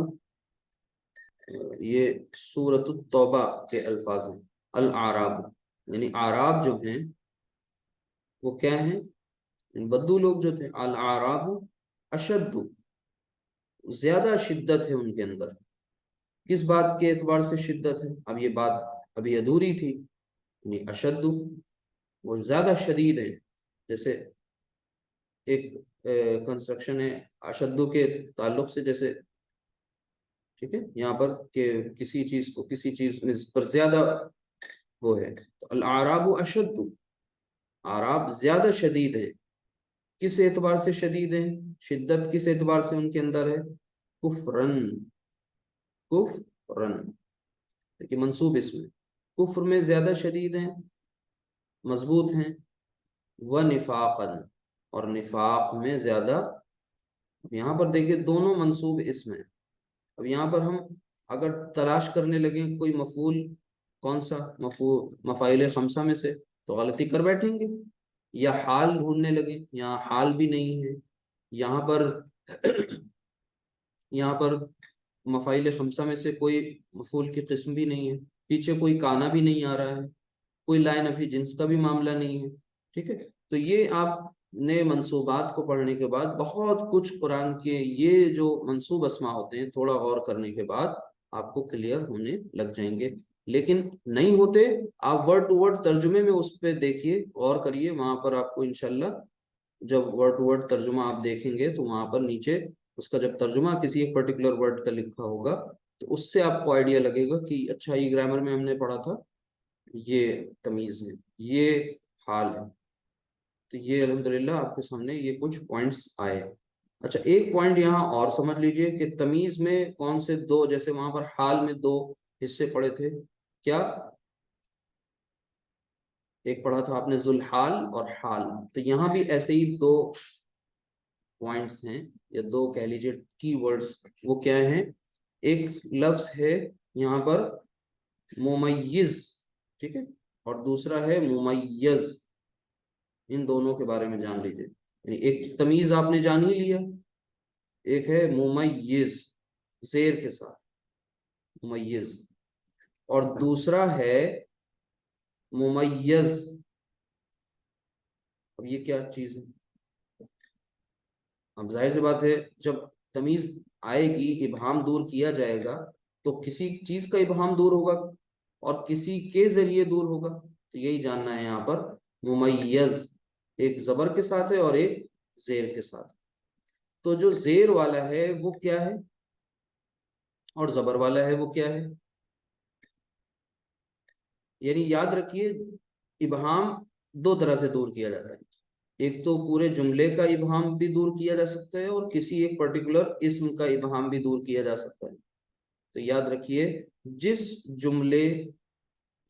یہ سورۃ التوبہ کے الفاظ ہیں. الاعراب یعنی اعراب جو ہیں وہ کیا ہیں؟ بدو لوگ جو تھے. الاعراب اشد، زیادہ شدت ہے ان کے اندر. کس بات کے اعتبار سے شدت ہے؟ اب یہ بات ابھی ادھوری تھی. یعنی اشد، وہ زیادہ شدید ہیں. جیسے ایک کنسٹرکشن ہے اشدو کے تعلق سے، جیسے ٹھیک ہے یہاں پر کہ کسی چیز کو کسی چیز پر زیادہ وہ ہے. تو الاعراب اشد، اعراب زیادہ شدید ہے. کس اعتبار سے شدید ہیں؟ شدت کس اعتبار سے ان کے اندر ہے؟ کفرن، کفرن لیکن منصوب اس میں کفر میں زیادہ شدید ہیں، مضبوط ہیں. و نفاقن، اور نفاق میں زیادہ. یہاں پر دیکھیے دونوں منصوب اس میں. اب یہاں پر ہم اگر تلاش کرنے لگیں کوئی مفعول، کون سا مفاعل خمسہ میں سے، تو غلطی کر بیٹھیں گے. یا حال ڈھونڈنے لگیں، یہاں حال بھی نہیں ہے. یہاں پر یہاں پر مفاعل خمسہ میں سے کوئی مفعول کی قسم بھی نہیں ہے، پیچھے کوئی کانا بھی نہیں آ رہا ہے، کوئی لا نفی جنس کا بھی معاملہ نہیں ہے. ٹھیک ہے، تو یہ آپ نے منصوبات کو پڑھنے کے بعد بہت کچھ قرآن کے یہ جو منصوب اسما ہوتے ہیں تھوڑا غور کرنے کے بعد آپ کو کلیئر ہونے لگ جائیں گے. لیکن نہیں ہوتے، آپ ورڈ ٹو ورڈ ترجمے میں اس پہ دیکھیے، غور کریے. وہاں پر آپ کو انشاءاللہ جب ورڈ ٹو ورڈ ترجمہ آپ دیکھیں گے تو وہاں پر نیچے اس کا جب ترجمہ کسی ایک پرٹیکولر ورڈ کا لکھا ہوگا تو اس سے آپ کو آئیڈیا لگے گا کہ اچھا یہ گرامر میں ہم نے پڑھا تھا، یہ تمیز ہے، یہ حال ہے. تو یہ الحمدللہ آپ کے سامنے یہ کچھ پوائنٹس آئے. اچھا ایک پوائنٹ یہاں اور سمجھ لیجئے کہ تمیز میں کون سے دو، جیسے وہاں پر حال میں دو حصے پڑے تھے، کیا ایک پڑھا تھا آپ نے ذوالحال اور حال، تو یہاں بھی ایسے ہی دو پوائنٹس ہیں یا دو کہہ لیجئے کی ورڈز. وہ کیا ہیں؟ ایک لفظ ہے یہاں پر ممیز، ٹھیک ہے، اور دوسرا ہے ممیز. ان دونوں کے بارے میں جان لیجئے. یعنی ایک تمیز آپ نے جان ہی لیا، ایک ہے ممیز زیر کے ساتھ ممیز، اور دوسرا ہے ممیز. اب یہ کیا چیز ہے؟ اب ظاہر سی بات ہے جب تمیز آئے گی، ابہام دور کیا جائے گا تو کسی چیز کا ابہام دور ہوگا اور کسی کے ذریعے دور ہوگا. تو یہی جاننا ہے یہاں پر. ممیز ایک زبر کے ساتھ ہے اور ایک زیر کے ساتھ. تو جو زیر والا ہے وہ کیا ہے اور زبر والا ہے وہ کیا ہے؟ یعنی یاد رکھیے ابہام دو طرح سے دور کیا جاتا ہے. ایک تو پورے جملے کا ابہام بھی دور کیا جا سکتا ہے اور کسی ایک پرٹیکولر اسم کا ابہام بھی دور کیا جا سکتا ہے. تو یاد رکھیے جس جملے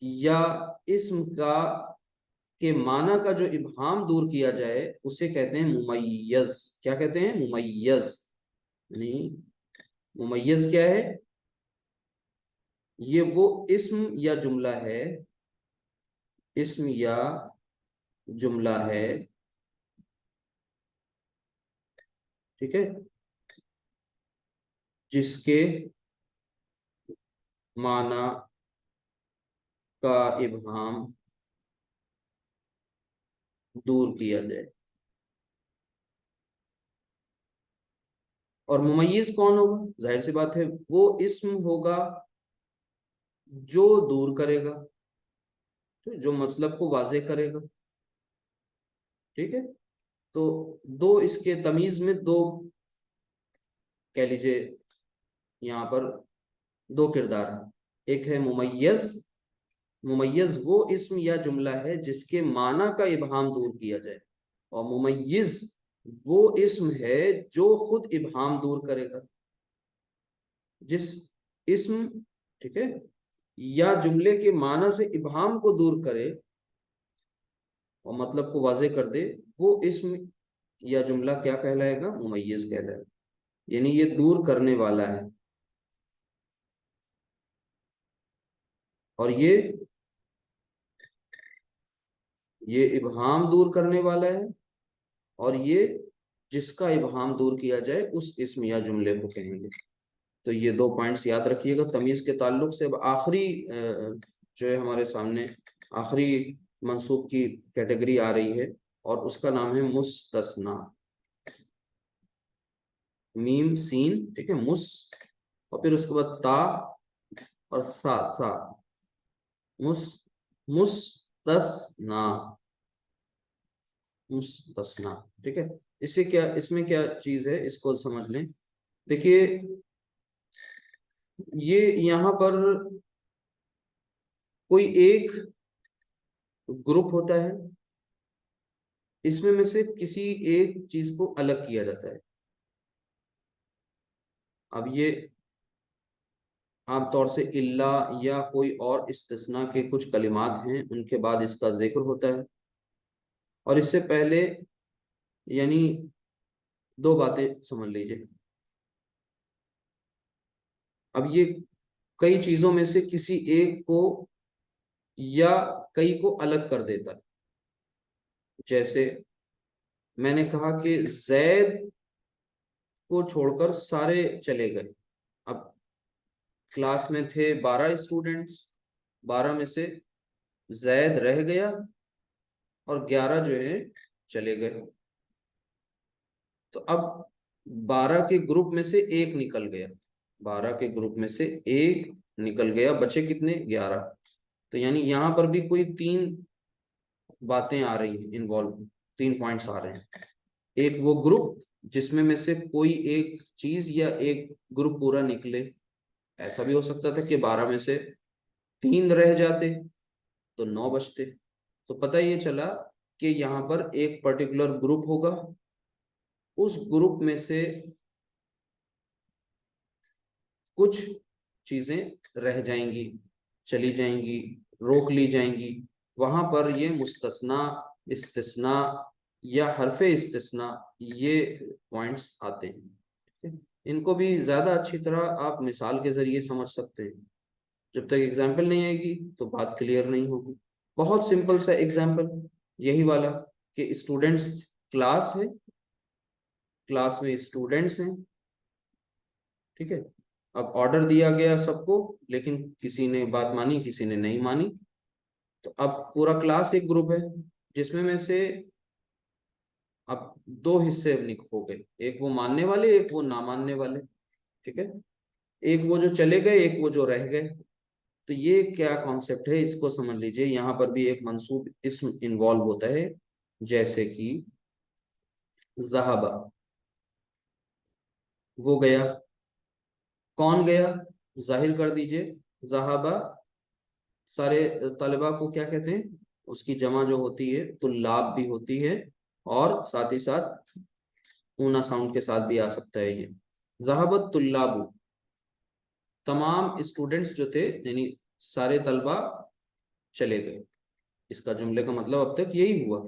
یا اسم کا کے معنی کا جو ابہام دور کیا جائے اسے کہتے ہیں ممیز. کیا کہتے ہیں؟ ممیز. یعنی ممیز کیا ہے؟ یہ وہ اسم یا جملہ ہے، اسم یا جملہ ہے، ٹھیک ہے، جس کے معنی کا ابہام دور کیا جائے. اور ممیز کون ہوگا؟ ظاہر سی بات ہے وہ اسم ہوگا جو دور کرے گا، جو مطلب کو واضح کرے گا. ٹھیک ہے، تو دو اس کے تمیز میں دو کہہ لیجئے یہاں پر دو کردار ہیں. ایک ہے ممیز. ممیز وہ اسم یا جملہ ہے جس کے معنی کا ابہام دور کیا جائے، اور ممیز وہ اسم ہے جو خود ابہام دور کرے گا. جس اسم، ٹھیک ہے، یا جملے کے معنی سے ابہام کو دور کرے اور مطلب کو واضح کر دے، وہ اسم یا جملہ کیا کہلائے گا؟ ممیز کہلائے گا، یعنی یہ دور کرنے والا ہے، اور یہ ابہام دور کرنے والا ہے، اور یہ جس کا ابہام دور کیا جائے اس اسم یا جملے کو کہیں گے۔ تو یہ دو پوائنٹس یاد رکھیے گا تمیز کے تعلق سے۔ اب آخری جو ہے ہمارے سامنے آخری منصوب کی کیٹیگری آ رہی ہے، اور اس کا نام ہے مستثنا۔ میم سین، ٹھیک ہے، مس، اور پھر اس کے بعد تا اور سا مستثنا، مستثنا، ٹھیک ہے۔ اس میں کیا چیز ہے، اس کو سمجھ لیں۔ دیکھیے یہ یہاں پر کوئی ایک گروپ ہوتا ہے، اس میں سے کسی ایک چیز کو الگ کیا جاتا ہے۔ اب یہ عام طور سے اللہ یا کوئی اور استثناء کے کچھ کلمات ہیں، ان کے بعد اس کا ذکر ہوتا ہے، اور اس سے پہلے یعنی دو باتیں سمجھ لیجئے۔ اب یہ کئی چیزوں میں سے کسی ایک کو یا کئی کو الگ کر دیتا ہے۔ جیسے میں نے کہا کہ زید کو چھوڑ کر سارے چلے گئے۔ اب کلاس میں تھے 12 اسٹوڈنٹس، 12 میں سے زید رہ گیا اور 11 جو ہے چلے گئے۔ تو اب 12 کے گروپ میں سے ایک نکل گیا، 12 کے گروپ میں سے ایک نکل گیا، بچے کتنے؟ 11۔ تو یعنی یہاں پر بھی کوئی 3 باتیں آ رہی ہیں انوالو، 3 پوائنٹس آ رہے ہیں۔ ایک وہ گروپ جس میں سے کوئی ایک چیز یا ایک گروپ پورا نکلے، ایسا بھی ہو سکتا تھا کہ 12 میں سے 3 رہ جاتے تو 9 بچتے۔ تو پتہ یہ چلا کہ یہاں پر ایک پرٹیکولر گروپ ہوگا، اس گروپ میں سے کچھ چیزیں رہ جائیں گی، چلی جائیں گی، روک لی جائیں گی، وہاں پر یہ مستثنا، استثناء یا حرف استثناء یہ پوائنٹس آتے ہیں۔ ان کو بھی زیادہ اچھی طرح آپ مثال کے ذریعے سمجھ سکتے ہیں، جب تک اگزامپل نہیں آئے گی تو بات کلیئر نہیں ہوگی۔ بہت سمپل سا اگزامپل یہی والا کہ اسٹوڈنٹس کلاس ہے، کلاس میں اسٹوڈنٹس ہیں، ٹھیک ہے۔ اب آرڈر دیا گیا سب کو، لیکن کسی نے بات مانی، کسی نے نہیں مانی، تو اب پورا کلاس ایک گروپ ہے جس میں سے اب 2 حصے ہو گئے، ایک وہ ماننے والے، ایک وہ نہ ماننے والے، ٹھیک ہے۔ ایک وہ جو چلے گئے، ایک وہ جو رہ گئے۔ تو یہ کیا کانسیپٹ ہے، اس کو سمجھ لیجئے۔ یہاں پر بھی ایک منصوب اسم انوالو ہوتا ہے، جیسے کہ ذہبہ، وہ گیا، کون گیا؟ ظاہر کر دیجئے، ذہبہ سارے طلبہ کو کیا کہتے ہیں؟ اس کی جمع جو ہوتی ہے طلاب بھی ہوتی ہے، اور ساتھ ہی ساتھ اونا ساؤنڈ کے ساتھ بھی آ سکتا ہے یہ۔ ذہبت طلاب، تمام اسٹوڈنٹس جو تھے یعنی سارے طلبہ چلے گئے۔ اس کا جملے کا مطلب اب تک یہی ہوا،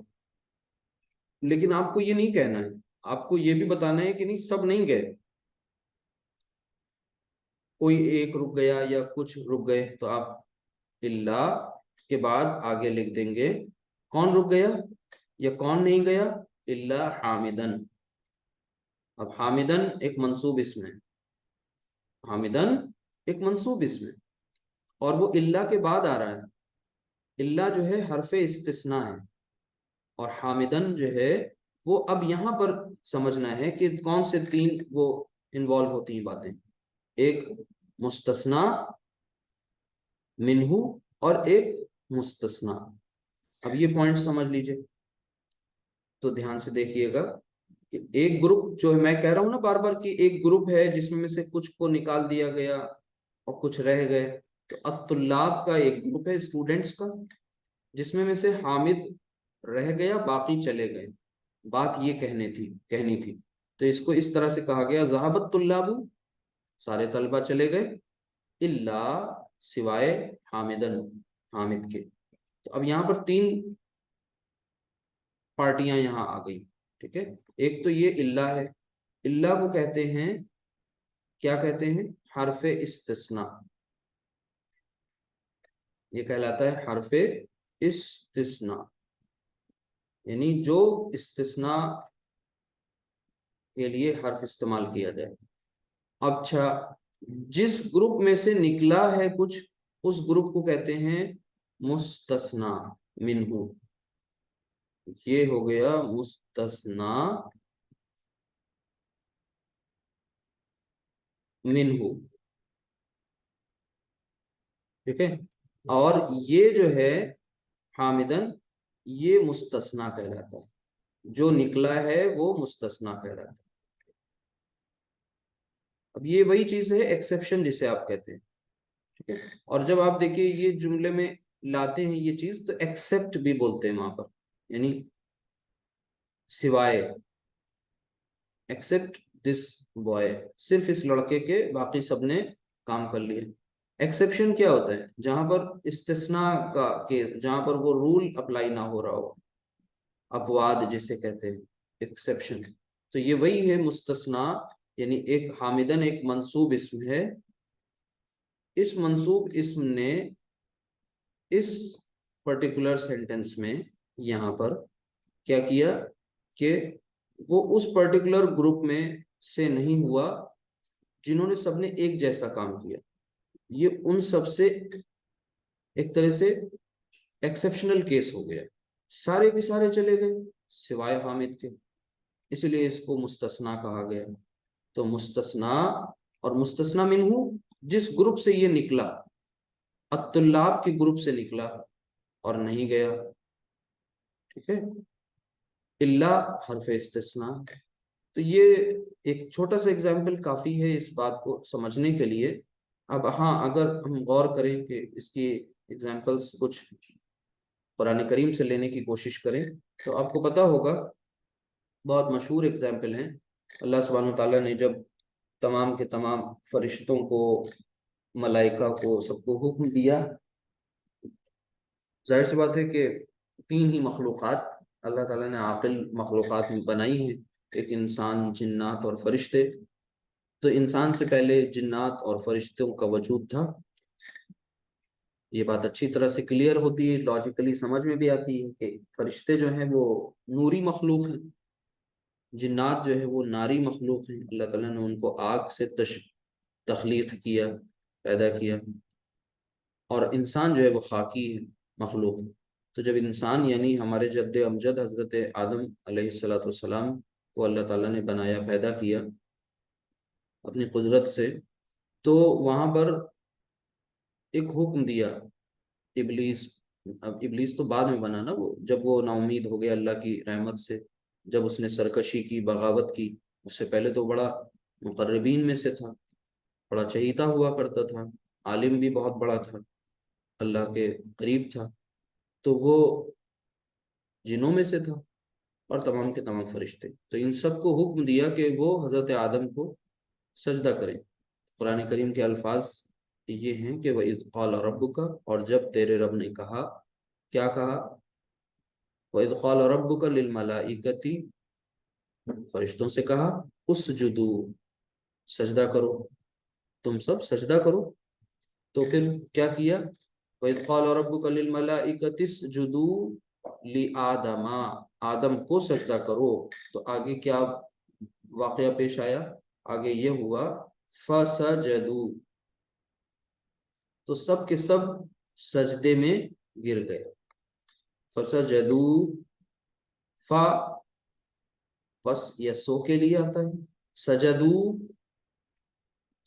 لیکن آپ کو یہ نہیں کہنا ہے، آپ کو یہ بھی بتانا ہے کہ نہیں سب نہیں گئے، کوئی ایک رک گیا یا کچھ رک گئے، تو آپ اللہ کے بعد آگے لکھ دیں گے کون رک گیا یا کون نہیں گیا؟ اللہ حامدن۔ اب حامدن ایک منصوب اسم ہے، حامدن ایک منصوب اسم ہے، اور وہ اللہ کے بعد آ رہا ہے۔ اللہ جو ہے حرف استثناء ہے، اور حامدن جو ہے وہ اب یہاں پر سمجھنا ہے کہ کون سے 3 وہ انوالو ہوتی ہیں باتیں، ایک مستثنا منہو اور ایک مستثنا۔ اب یہ پوائنٹ سمجھ لیجئے، تو دھیان سے دیکھیے گا کہ ایک گروپ جو ہے، میں کہہ رہا ہوں نا بار بار کہ ایک گروپ ہے جس میں سے کچھ کو نکال دیا گیا اور کچھ رہ گئے، تو الطلاب کا ایک گروپ ہے اسٹوڈنٹس کا، جس میں سے حامد رہ گیا، باقی چلے گئے۔ بات یہ کہنی تھی، تو اس کو اس طرح سے کہا گیا ذہبت طلاب سارے طلبہ چلے گئے، الا سوائے حامدن، حامد کے۔ تو اب یہاں پر تین پارٹیاں یہاں آ گئی، ٹھیک ہے۔ ایک تو یہ الا ہے، الا کو کہتے ہیں، کیا کہتے ہیں؟ حرف استثناء، یہ کہلاتا ہے حرف استثناء، یعنی جو استثناء کے لیے حرف استعمال کیا جائے۔ اچھا، جس گروپ میں سے نکلا ہے کچھ، اس گروپ کو کہتے ہیں مستثنا منہ، یہ ہو گیا مستثنا منہ، ٹھیک ہے۔ اور یہ جو ہے حامدن، یہ مستثنا کہلاتا ہے، جو نکلا ہے وہ مستثنا کہلاتا ہے۔ اب یہ وہی چیز ہے ایکسیپشن جسے آپ کہتے ہیں، ٹھیک ہے۔ اور جب آپ دیکھیں یہ جملے میں لاتے ہیں یہ چیز، تو ایکسیپٹ بھی بولتے ہیں وہاں پر، یعنی سوائے، ایکسیپٹ دس بوائے، صرف اس لڑکے کے، باقی سب نے کام کر لیا۔ ایکسیپشن کیا ہوتا ہے؟ جہاں پر استثناء کا کیس، جہاں پر وہ رول اپلائی نہ ہو رہا ہو، اپواد جسے کہتے ہیں، ایکسیپشن۔ تو یہ وہی ہے مستثناء، یعنی ایک حامدن ایک منصوب اسم ہے، اس منصوب اسم نے اس پرٹیکولر سینٹنس میں یہاں پر کیا کیا کہ وہ اس پرٹیکولر گروپ میں سے نہیں ہوا جنہوں نے سب نے ایک جیسا کام کیا، یہ ان سب سے ایک طرح سے ایکسیپشنل کیس ہو گیا، سارے کے سارے چلے گئے سوائے حامد کے، اس لیے اس کو مستثنا کہا گیا۔ تو مستثنا اور مستثنا منہ، جس گروپ سے یہ نکلا، الطلاب کے گروپ سے نکلا اور نہیں گیا، ٹھیک ہے، الا حرف استثناء۔ تو یہ ایک چھوٹا سا اگزامپل کافی ہے اس بات کو سمجھنے کے لیے۔ اب ہاں، اگر ہم غور کریں کہ اس کی اگزامپلس کچھ قرآن کریم سے لینے کی کوشش کریں، تو آپ کو پتا ہوگا بہت مشہور اگزامپل ہیں۔ اللہ سبحانہ وتعالیٰ نے جب تمام کے تمام فرشتوں کو، ملائکہ کو، سب کو حکم دیا، ظاہر سی بات ہے کہ تین ہی مخلوقات اللہ تعالیٰ نے عاقل مخلوقات بنائی ہیں، ایک انسان، جنات اور فرشتے۔ تو انسان سے پہلے جنات اور فرشتوں کا وجود تھا، یہ بات اچھی طرح سے کلیئر ہوتی ہے، لاجیکلی سمجھ میں بھی آتی ہے کہ فرشتے جو ہیں وہ نوری مخلوق ہیں، جنات جو ہے وہ ناری مخلوق ہیں، اللہ تعالیٰ نے ان کو آگ سے تخلیق کیا، پیدا کیا، اور انسان جو ہے وہ خاکی مخلوق۔ تو جب انسان یعنی ہمارے جد امجد حضرت آدم علیہ السلام کو اللہ تعالیٰ نے بنایا، پیدا کیا اپنی قدرت سے، تو وہاں پر ایک حکم دیا ابلیس، اب ابلیس تو بعد میں بنا نا، وہ جب وہ نا امید ہو گیا اللہ کی رحمت سے، جب اس نے سرکشی کی، بغاوت کی، اس سے پہلے تو بڑا مقربین میں سے تھا، بڑا چہیتا ہوا کرتا تھا، عالم بھی بہت بڑا تھا، اللہ کے قریب تھا، تو وہ جنوں میں سے تھا، اور تمام کے تمام فرشتے، تو ان سب کو حکم دیا کہ وہ حضرت آدم کو سجدہ کریں۔ قرآن کریم کے الفاظ یہ ہیں کہ وَإِذْ قَالَ رَبُّكَ، اور جب تیرے رب نے کہا، کیا کہا؟ وَإِذْ قَالَ رَبُّكَ لِلْمَلَائِكَةِ، فرشتوں سے کہا، اسجدوا، سجدہ کرو، تم سب سجدہ کرو۔ تو پھر کیا کیا؟ وَإِذْ قَالَ رَبُّكَ لِلْمَلَائِكَةِ اسْجُدُوا لِآدَمَ، آدم کو سجدہ کرو۔ تو آگے کیا واقعہ پیش آیا؟ آگے یہ ہوا فَسَجَدُوا، تو سب کے سب سجدے میں گر گئے۔ فَسَجَدُوا، فا پس یا سو کے لیے آتا ہے، سجدو،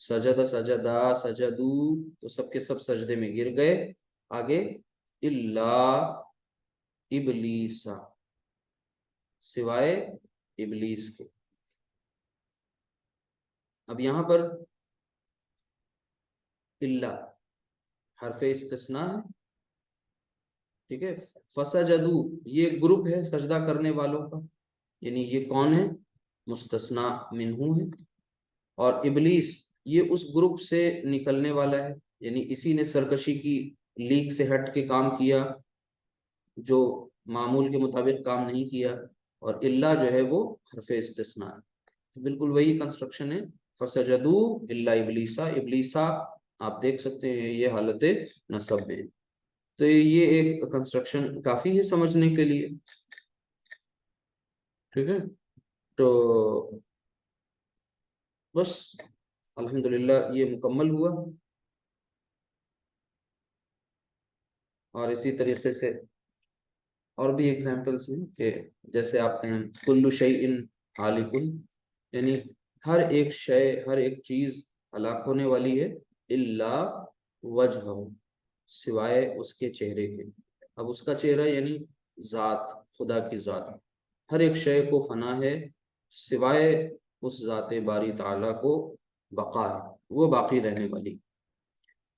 سجدہ، سجدہ، سجدو، تو سب کے سب سجدے میں گر گئے۔ آگے اللہ ابلیس، سوائے ابلیس کے۔ اب یہاں پر اللہ حرف استثناء ہے، ٹھیک ہے۔ فسجدو یہ گروپ ہے سجدہ کرنے والوں کا، یعنی یہ کون ہے؟ مستثنیٰ منہ ہے۔ اور ابلیس یہ اس گروپ سے نکلنے والا ہے، یعنی اسی نے سرکشی کی لیگ سے ہٹ کے کام کیا، جو معمول کے مطابق کام نہیں کیا، اور اللہ جو ہے وہ حرف استثناء ہے، بالکل وہی کنسٹرکشن ہے، فسجدو اللہ ابلیسا، ابلیسا آپ دیکھ سکتے ہیں یہ حالت نصب میں ہے۔ تو یہ ایک کنسٹرکشن کافی ہے سمجھنے کے لیے، ٹھیک ہے۔ تو بس الحمدللہ یہ مکمل ہوا، اور اسی طریقے سے اور بھی ایگزامپلس ہیں کہ جیسے آپ کہیں کل شیء ہالک، یعنی ہر ایک شے، ہر ایک چیز ہلاک ہونے والی ہے، الا وجہہ، سوائے اس کے چہرے کے۔ اب اس کا چہرہ یعنی ذات، خدا کی ذات، ہر ایک شے کو فنا ہے سوائے اس ذات باری تعالیٰ کو بقا ہے، وہ باقی رہنے والی۔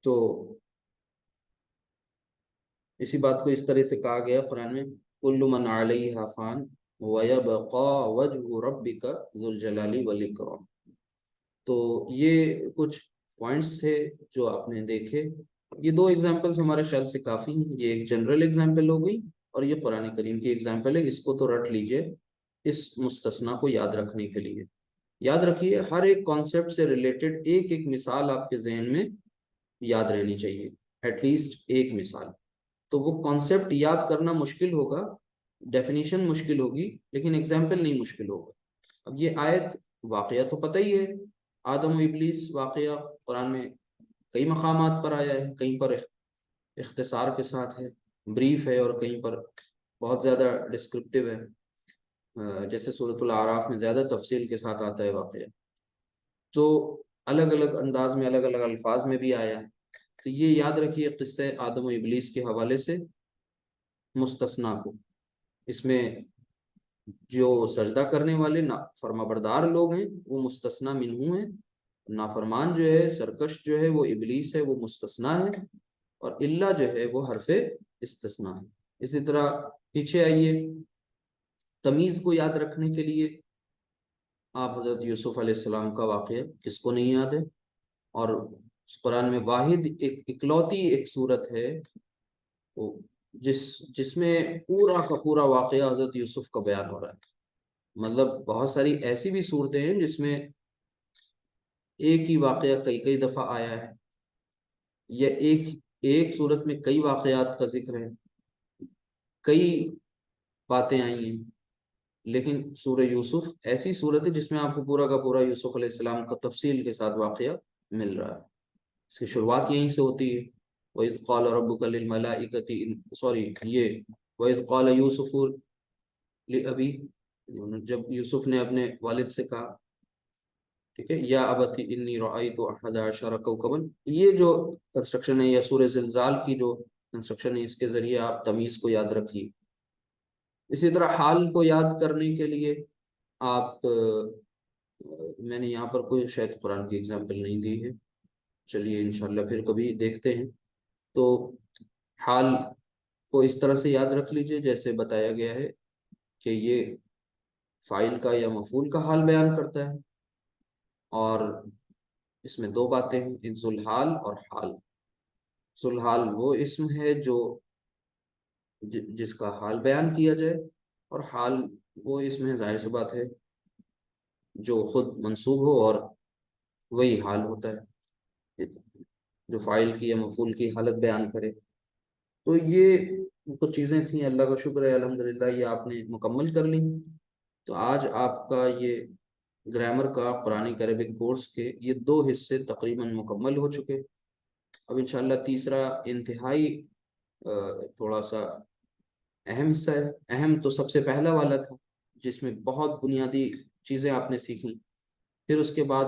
تو اسی بات کو اس طرح سے کہا گیا قرآن میں، کل من علیہا فان ویبقا وجہ ربک ذو الجلال والاکرام۔ تو یہ کچھ پوائنٹس تھے جو آپ نے دیکھے، یہ دو ایگزامپلس ہمارے خیال سے کافی ہیں، یہ ایک جنرل ایگزامپل ہو گئی اور یہ قرآن کریم کی ایگزامپل ہے، اس کو تو رٹ لیجئے اس مستثنیٰ کو یاد رکھنے کے لیے۔ یاد رکھیے ہر ایک کانسیپٹ سے ریلیٹڈ ایک ایک مثال آپ کے ذہن میں یاد رہنی چاہیے، ایٹ لیسٹ ایک مثال۔ تو وہ کانسیپٹ یاد کرنا مشکل ہوگا، ڈیفینیشن مشکل ہوگی، لیکن ایگزامپل نہیں مشکل ہوگا۔ اب یہ آیت، واقعہ تو پتہ ہی ہے، آدم و ابلیس واقعہ قرآن میں کئی مقامات پر آیا ہے، کہیں پر اختصار کے ساتھ ہے، بریف ہے، اور کہیں پر بہت زیادہ ڈسکرپٹیو ہے، جیسے سورۃ الاعراف میں زیادہ تفصیل کے ساتھ آتا ہے واقعہ۔ تو الگ الگ انداز میں، الگ الگ الفاظ میں بھی آیا ہے۔ تو یہ یاد رکھیے قصہ آدم و ابلیس کے حوالے سے مستثنیٰ کو، اس میں جو سجدہ کرنے والے فرما بردار لوگ ہیں وہ مستثنیٰ منہو ہیں، نافرمان جو ہے، سرکش جو ہے، وہ ابلیس ہے، وہ مستثنیٰ ہے، اور اللہ جو ہے وہ حرف استثناء ہے۔ اسی طرح پیچھے آئیے، تمیز کو یاد رکھنے کے لیے آپ حضرت یوسف علیہ السلام کا واقعہ کس کو نہیں یاد ہے؟ اور اس قرآن میں واحد ایک اکلوتی ایک صورت ہے جس میں پورا کا پورا واقعہ حضرت یوسف کا بیان ہو رہا ہے۔ مطلب بہت ساری ایسی بھی صورتیں ہیں جس میں ایک ہی واقعہ کئی کئی دفعہ آیا ہے، یا ایک صورت میں کئی واقعات کا ذکر ہے، کئی باتیں آئی ہیں، لیکن سورہ یوسف ایسی صورت ہے جس میں آپ کو پورا کا پورا یوسف علیہ السلام کا تفصیل کے ساتھ واقعہ مل رہا ہے۔ اس کی شروعات یہیں سے ہوتی ہے، وَإِذْ قَالَ رَبُّكَ لِلْمَلَائِكَةِ، وَإِذْ قَالَ يُوسُفُ لِأَبِيهِ، جب یوسف نے اپنے والد سے کہا، ٹھیک ہے، یا ابتی انی رأیت احد عشر کوکبا، یہ جو کنسٹرکشن ہے، یا سورہ زلزال کی جو کنسٹرکشن ہے، اس کے ذریعے آپ تمیز کو یاد رکھیے۔ اسی طرح حال کو یاد کرنے کے لیے آپ میں نے یہاں پر کوئی شاید قرآن کی اگزامپل نہیں دی ہے، چلیے انشاءاللہ پھر کبھی دیکھتے ہیں۔ تو حال کو اس طرح سے یاد رکھ لیجئے جیسے بتایا گیا ہے کہ یہ فاعل کا یا مفعول کا حال بیان کرتا ہے، اور اس میں دو باتیں ہیں، ایک ذوالحال اور حال۔ ذوالحال وہ اسم ہے جو جس کا حال بیان کیا جائے، اور حال وہ اسم ہے، ظاہر سی بات ہے، جو خود منصوب ہو اور وہی حال ہوتا ہے، جو فاعل کی یا مفعول کی حالت بیان کرے۔ تو یہ کچھ چیزیں تھیں، اللہ کا شکر ہے الحمدللہ یہ آپ نے مکمل کر لی۔ تو آج آپ کا یہ گرامر کا قرآن عربک کورس کے یہ دو حصے تقریباً مکمل ہو چکے۔ اب انشاءاللہ تیسرا انتہائی تھوڑا سا اہم حصہ ہے، اہم تو سب سے پہلا والا تھا جس میں بہت بنیادی چیزیں آپ نے سیکھیں، پھر اس کے بعد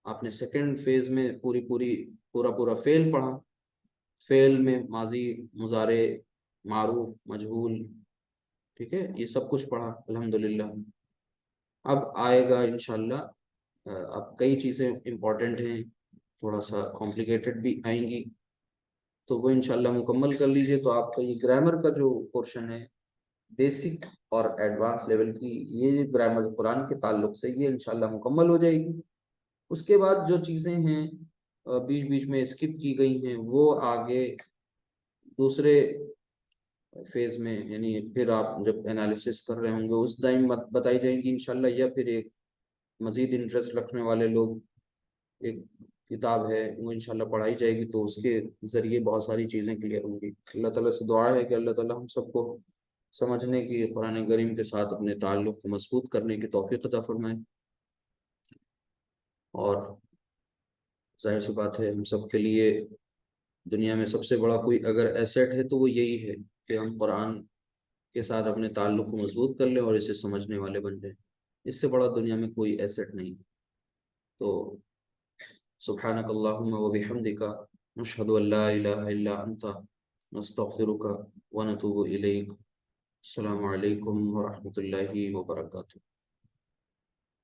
آپ نے سیکنڈ فیز میں پورا فعل پڑھا، فعل میں ماضی، مضارع، معروف، مجہول، ٹھیک ہے، یہ سب کچھ پڑھا الحمدللہ۔ اب آئے گا انشاءاللہ، اب کئی چیزیں امپورٹنٹ ہیں، تھوڑا سا کمپلیکیٹڈ بھی آئیں گی، تو وہ انشاءاللہ مکمل کر لیجئے۔ تو آپ کا یہ گرامر کا جو پورشن ہے، بیسک اور ایڈوانس لیول کی یہ گرامر قرآن کے تعلق سے، یہ انشاءاللہ مکمل ہو جائے گی۔ اس کے بعد جو چیزیں ہیں بیچ بیچ میں اسکپ کی گئی ہیں وہ آگے دوسرے فیز میں، یعنی پھر آپ جب انالیسس کر رہے ہوں گے اس ٹائم بتائی جائیں گی انشاءاللہ، یا پھر ایک مزید انٹرسٹ رکھنے والے لوگ ایک کتاب ہے وہ انشاءاللہ پڑھائی جائے گی، تو اس کے ذریعے بہت ساری چیزیں کلیئر ہوں گی۔ اللہ تعالیٰ سے دعا ہے کہ اللہ تعالیٰ ہم سب کو سمجھنے کی، قرآن کریم کے ساتھ اپنے تعلق کو مضبوط کرنے کی توفیق عطا فرمائے۔ اور ظاہر سی بات ہے ہم سب کے لیے دنیا میں سب سے بڑا کوئی اگر ایسیٹ ہے تو وہ یہی ہے کہ ہم قرآن کے ساتھ اپنے تعلق کو مضبوط کر لیں اور اسے سمجھنے والے بن جائیں۔ اس سے بڑا دنیا میں کوئی ایسیٹ نہیں۔ تو سبحانک اللہم و بحمدک، نشہد ان لا الہ الا انت، نستغفرک و نتوب الیک۔ السلام علیکم ورحمۃ اللہ وبرکاتہ۔